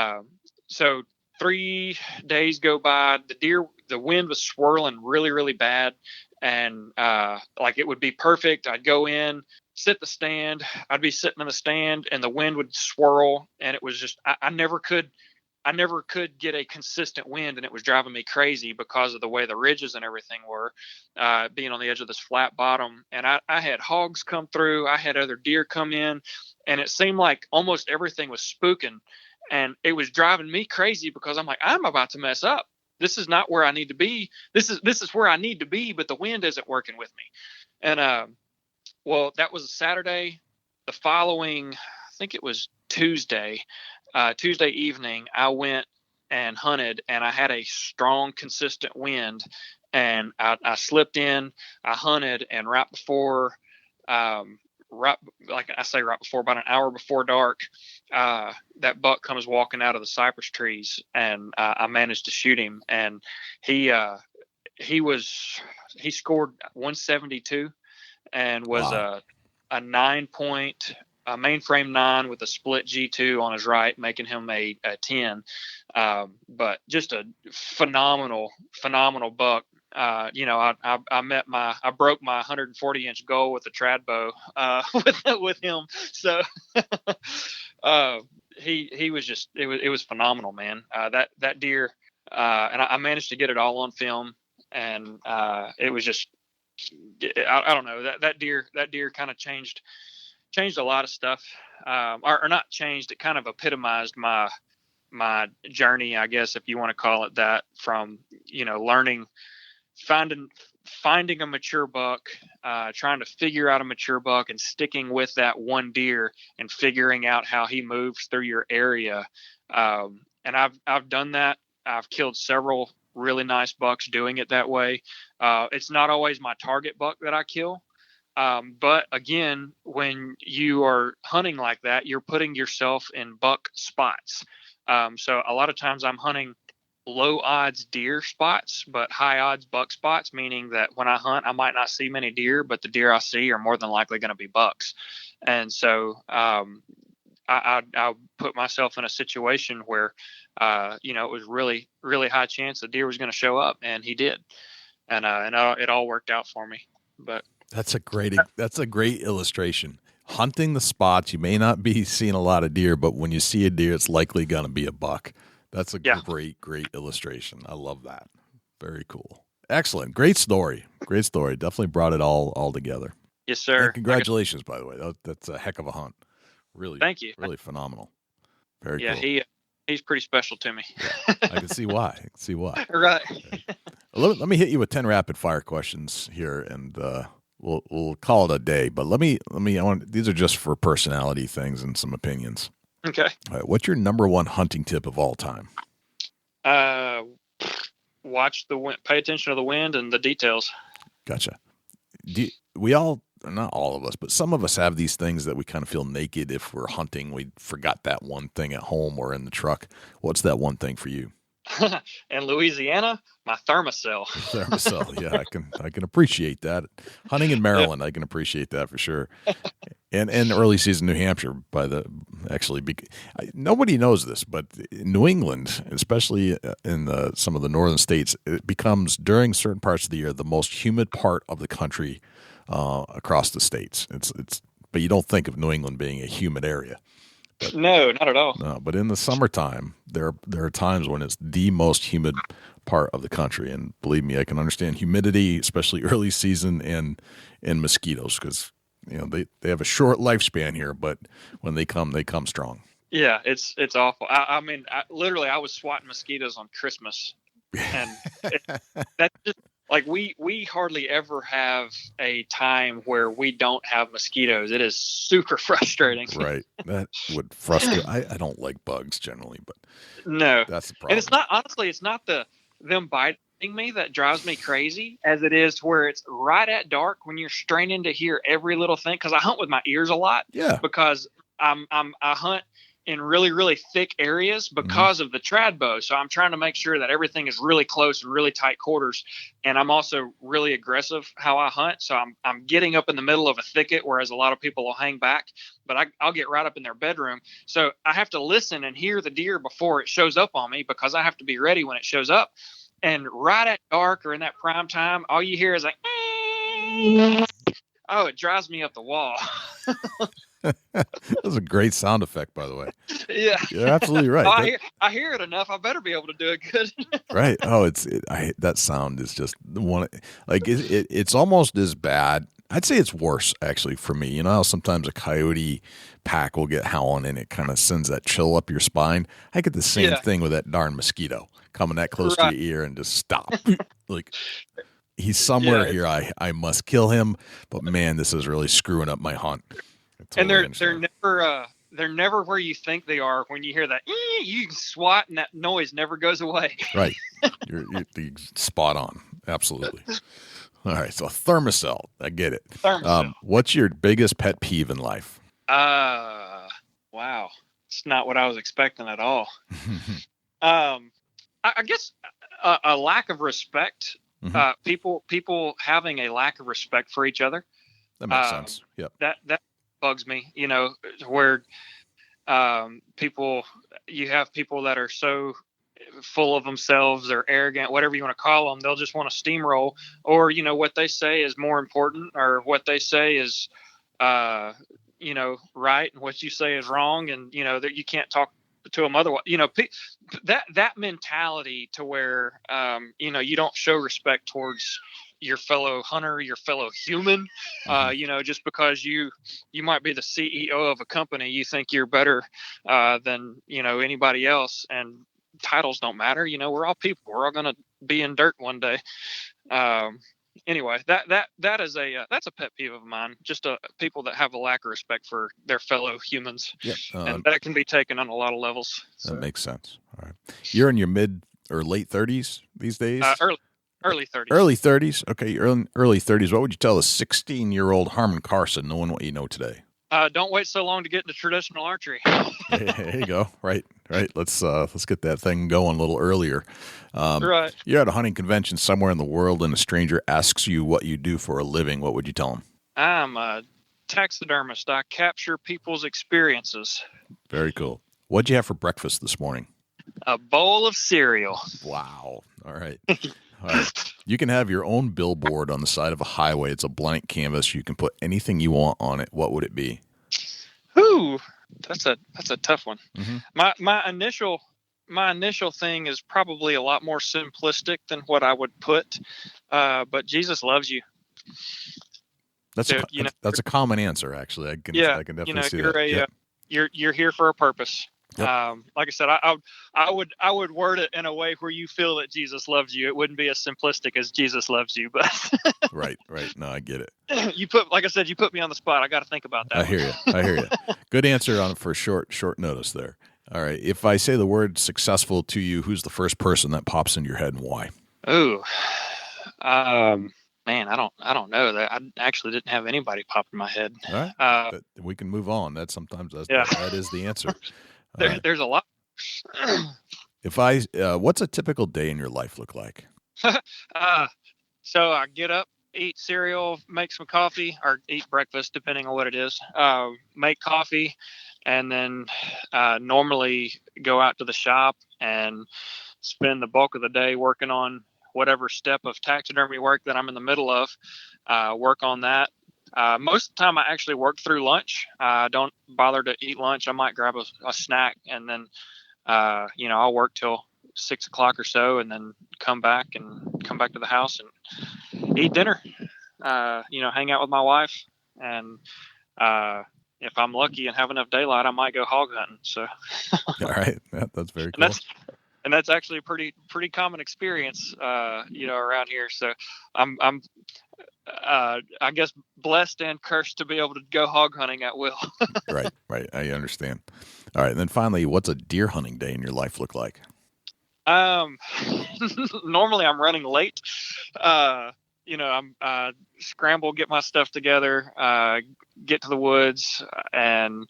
so 3 days go by, the wind was swirling really, really bad. And, like it would be perfect. I'd go in, sit the stand. I'd be sitting in the stand and the wind would swirl. And it was just, I never could get a consistent wind, and it was driving me crazy because of the way the ridges and everything were, being on the edge of this flat bottom. And I had hogs come through. I had other deer come in, and it seemed like almost everything was spooking, and it was driving me crazy because I'm like, I'm about to mess up. This is not where I need to be. This is where I need to be, but the wind isn't working with me. And, well, that was a Saturday. The following, I think it was Tuesday evening, I went and hunted, and I had a strong, consistent wind, and I slipped in, I hunted, and right before, about an hour before dark, that buck comes walking out of the cypress trees, and I managed to shoot him, and he scored 172 and was Wow. a 9-point, a mainframe 9 with a split G2 on his right, making him a 10. But just a phenomenal buck. I broke my 140-inch goal with the trad bow with him. So he was just, it was phenomenal, man. That deer, and I managed to get it all on film, and it was just, I don't know, that deer kind of changed a lot of stuff, or not changed. It kind of epitomized my journey, I guess, if you want to call it that, from, learning, finding a mature buck, trying to figure out a mature buck and sticking with that one deer and figuring out how he moves through your area. And I've done that. I've killed several really nice bucks doing it that way. It's not always my target buck that I kill. But again, when you are hunting like that, you're putting yourself in buck spots. So a lot of times I'm hunting low odds deer spots, but high odds buck spots, meaning that when I hunt, I might not see many deer, but the deer I see are more than likely going to be bucks. And so, I put myself in a situation where, it was really, really high chance the deer was going to show up, and he did. And it all worked out for me. But That's a great illustration. Hunting the spots, you may not be seeing a lot of deer, but when you see a deer, it's likely going to be a buck. That's a great illustration. I love that. Very cool. Excellent. Great story. Definitely brought it all together. Yes, sir. And congratulations, by the way. That's a heck of a hunt. Really, thank you. Really phenomenal. Very Yeah, cool. he's pretty special to me. Yeah, I can see why. Right. Let me hit you with 10 rapid fire questions here, and we'll call it a day. But these are just for personality things and some opinions. Okay. All right, what's your number one hunting tip of all time? Watch the wind, pay attention to the wind and the details. Gotcha. We all, not all of us, but some of us have these things that we kind of feel naked if we're hunting. We forgot that one thing at home or in the truck. What's that one thing for you? In Louisiana, my thermocell. Thermocell, yeah, I can appreciate that. Hunting in Maryland, I can appreciate that for sure. And early season New Hampshire, nobody knows this, but in New England, especially in some of the northern states, it becomes during certain parts of the year the most humid part of the country across the states. But you don't think of New England being a humid area. No, not at all. No, but in the summertime, there are times when it's the most humid part of the country, and believe me, I can understand humidity, especially early season, and mosquitoes, because they have a short lifespan here, but when they come strong. Yeah, it's awful. I mean, literally, I was swatting mosquitoes on Christmas, and that's just like we hardly ever have a time where we don't have mosquitoes. It is super frustrating. Right, that would frustrate. I don't like bugs generally, but no, that's the problem. And it's not them biting me that drives me crazy, as it is where it's right at dark when you're straining to hear every little thing. Because I hunt with my ears a lot. Yeah, because I hunt in really, really thick areas because of the trad bow. So I'm trying to make sure that everything is really close and really tight quarters. And I'm also really aggressive how I hunt. So I'm getting up in the middle of a thicket, whereas a lot of people will hang back, but I'll get right up in their bedroom. So I have to listen and hear the deer before it shows up on me, because I have to be ready when it shows up. And right at dark or in that prime time, all you hear is like, oh, it drives me up the wall. That was a great sound effect, by the way. Yeah, you're absolutely right. I hear it enough. I better be able to do it good. Right. Oh, that sound is just one. Like it's almost as bad. I'd say it's worse actually for me. You know how sometimes a coyote pack will get howling and it kind of sends that chill up your spine. I get the same thing with that darn mosquito coming that close to your ear and just stop. Like he's somewhere here. I must kill him. But man, this is really screwing up my hunt. Totally. And they're never where you think they are. When you hear that, you can swat, and that noise never goes away. Right, you're spot on. Absolutely. All right, so thermocell, I get it. Thermocell. What's your biggest pet peeve in life? Wow, it's not what I was expecting at all. I guess a lack of respect. People having a lack of respect for each other. That makes sense. Yep. That bugs me, where you have people that are so full of themselves or arrogant, whatever you want to call them. They'll just want to steamroll, or what they say is more important, or what they say is right, and what you say is wrong, and that you can't talk to them otherwise. That mentality to where you don't show respect towards your fellow hunter, your fellow human, just because you might be the CEO of a company, you think you're better than anybody else, and titles don't matter. We're all people. We're all gonna be in dirt one day. Anyway, that is that's a pet peeve of mine. Just people that have a lack of respect for their fellow humans, and that can be taken on a lot of levels. That makes sense. All right, you're in your mid or late 30s these days. Early 30s. Early 30s. Okay, you're in early 30s. What would you tell a 16-year-old Harmon Carson, knowing what you know today? Don't wait so long to get into traditional archery. There you go. Right. Let's get that thing going a little earlier. Right. You're at a hunting convention somewhere in the world, and a stranger asks you what you do for a living. What would you tell him? I'm a taxidermist. I capture people's experiences. Very cool. What'd you have for breakfast this morning? A bowl of cereal. Wow. All right. All right. You can have your own billboard on the side of a highway. It's a blank canvas. You can put anything you want on it. What would it be? Ooh, that's a tough one. Mm-hmm. My initial thing is probably a lot more simplistic than what I would put. But Jesus loves you. That's a common answer, actually. I can definitely see that. You're here for a purpose. Yep. Like I said, I would word it in a way where you feel that Jesus loves you. It wouldn't be as simplistic as Jesus loves you, but Right. No, I get it. like I said, you put me on the spot. I got to think about that. I hear you. Good answer on for short notice there. All right. If I say the word successful to you, who's the first person that pops into your head and why? Ooh, man, I don't know that. I actually didn't have anybody pop in my head. All right. We can move on. That is the answer. There's a lot. What's a typical day in your life look like? So I get up, eat cereal, make some coffee, or eat breakfast, depending on what it is. Make coffee, and then normally go out to the shop and spend the bulk of the day working on whatever step of taxidermy work that I'm in the middle of. Work on that. Most of the time I actually work through lunch. I don't bother to eat lunch. I might grab a snack, and then, I'll work till 6 o'clock or so, and then come back to the house and eat dinner, hang out with my wife. And, if I'm lucky and have enough daylight, I might go hog hunting. So, all right. That's very cool. And that's actually a pretty common experience, around here. So I'm I guess blessed and cursed to be able to go hog hunting at will. Right. I understand. All right. And then finally, what's a deer hunting day in your life look like? Normally I'm running late. I'm scramble, get my stuff together, get to the woods, and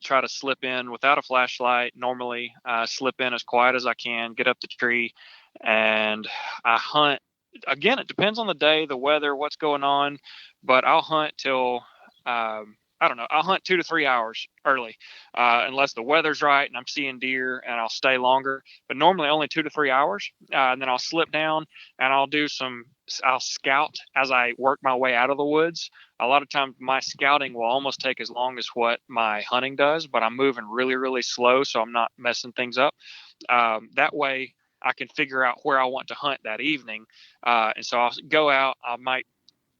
try to slip in without a flashlight. Normally slip in as quiet as I can, get up the tree, and I hunt. Again, it depends on the day, the weather, what's going on, but I'll hunt till, I'll hunt 2 to 3 hours early, unless the weather's right and I'm seeing deer, and I'll stay longer, but normally only 2 to 3 hours. And then I'll slip down and I'll scout as I work my way out of the woods. A lot of times my scouting will almost take as long as what my hunting does, but I'm moving really, really slow, so I'm not messing things up. That way I can figure out where I want to hunt that evening. And so I'll go out. I might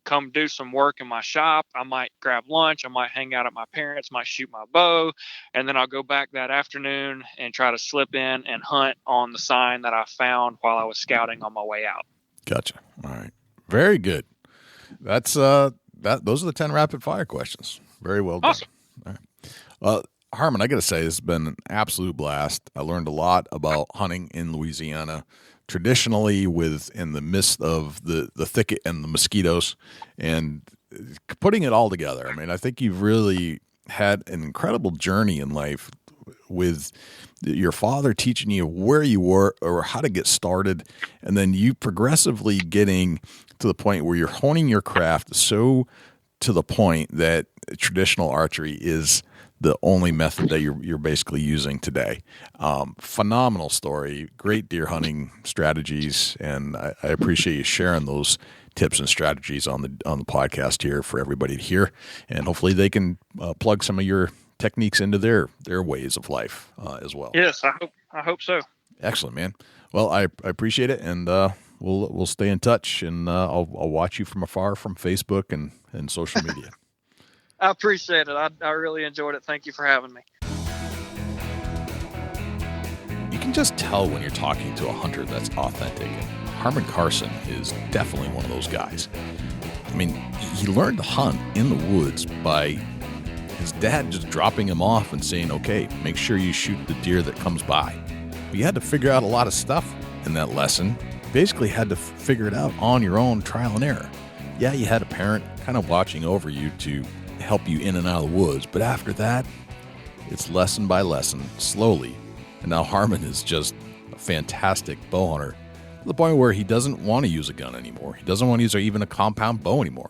come do some work in my shop. I might grab lunch. I might hang out at my parents', might shoot my bow. And then I'll go back that afternoon and try to slip in and hunt on the sign that I found while I was scouting on my way out. Gotcha. All right. Very good. That's those are the 10 rapid fire questions. Very well done. Awesome. All right. Harmon, I got to say, this has been an absolute blast. I learned a lot about hunting in Louisiana, traditionally in the midst of the thicket and the mosquitoes, and putting it all together. I mean, I think you've really had an incredible journey in life with your father teaching you where you were or how to get started, and then you progressively getting to the point where you're honing your craft so to the point that traditional archery is the only method that you're basically using today. Phenomenal story, great deer hunting strategies, and I appreciate you sharing those tips and strategies on the podcast here for everybody to hear, and hopefully they can plug some of your techniques into their ways of life as well. Yes, I hope so. Excellent, man. Well, I appreciate it, and we'll stay in touch, and I'll watch you from afar from Facebook and social media. I appreciate it. I really enjoyed it. Thank you for having me. You can just tell when you're talking to a hunter that's authentic. Harmon Carson is definitely one of those guys. I mean, he learned to hunt in the woods by his dad just dropping him off and saying, okay, make sure you shoot the deer that comes by. But you had to figure out a lot of stuff in that lesson. Basically had to figure it out on your own, trial and error. Yeah, you had a parent kind of watching over you to help you in and out of the woods, but after that, it's lesson by lesson, slowly. And now Harmon is just a fantastic bow hunter to the point where he doesn't want to use a gun anymore. He doesn't want to use even a compound bow anymore.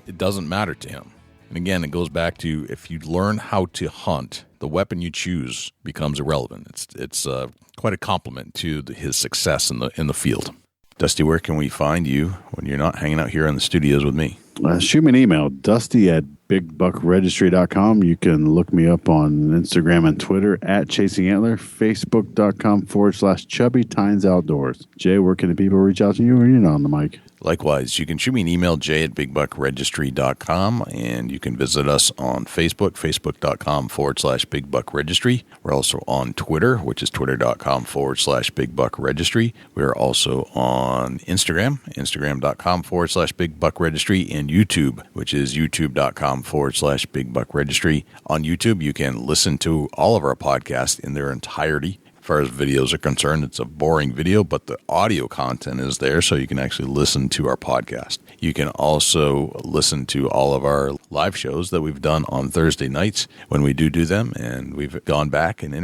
It doesn't matter to him. And again, it goes back to, if you learn how to hunt, the weapon you choose becomes irrelevant. It's quite a compliment to his success in the field. Dusty, where can we find you when you're not hanging out here in the studios with me? Shoot me an email, dusty@bigbuckregistry.com. You can look me up on Instagram and Twitter @ChasingAntler, Facebook.com/Chubby Tines Outdoors. Jay, where can the people reach out to you? Or you're not on the mic. Likewise, you can shoot me an email, jay@bigbuckregistry.com, and you can visit us on Facebook, facebook.com/bigbuckregistry. We're also on Twitter, which is twitter.com/bigbuckregistry. We're also on Instagram, instagram.com/bigbuckregistry, and YouTube, which is youtube.com/bigbuckregistry. On YouTube, you can listen to all of our podcasts in their entirety. As far as videos are concerned, it's a boring video, but the audio content is there, so you can actually listen to our podcast. You can also listen to all of our live shows that we've done on Thursday nights when we do them, and we've gone back and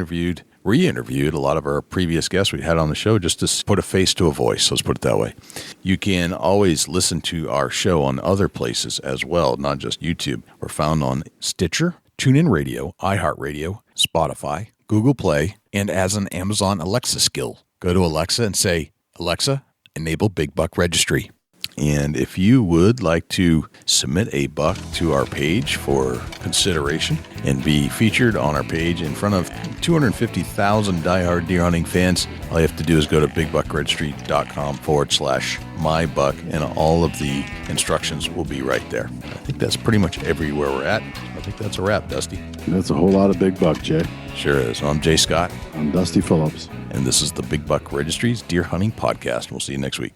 re-interviewed a lot of our previous guests we had on the show just to put a face to a voice, let's put it that way. You can always listen to our show on other places as well, not just YouTube. We're found on Stitcher, TuneIn Radio, iHeartRadio, Spotify, Google Play, and as an Amazon Alexa skill. Go to Alexa and say, Alexa, enable Big Buck Registry. And if you would like to submit a buck to our page for consideration and be featured on our page in front of 250,000 diehard deer hunting fans, all you have to do is go to bigbuckregistry.com/mybuck, and all of the instructions will be right there. I think that's pretty much everywhere we're at. I think that's a wrap, Dusty. That's a whole lot of big buck, Jay. Sure is. I'm Jay Scott. I'm Dusty Phillips. And this is the Big Buck Registry's Deer Hunting Podcast. We'll see you next week.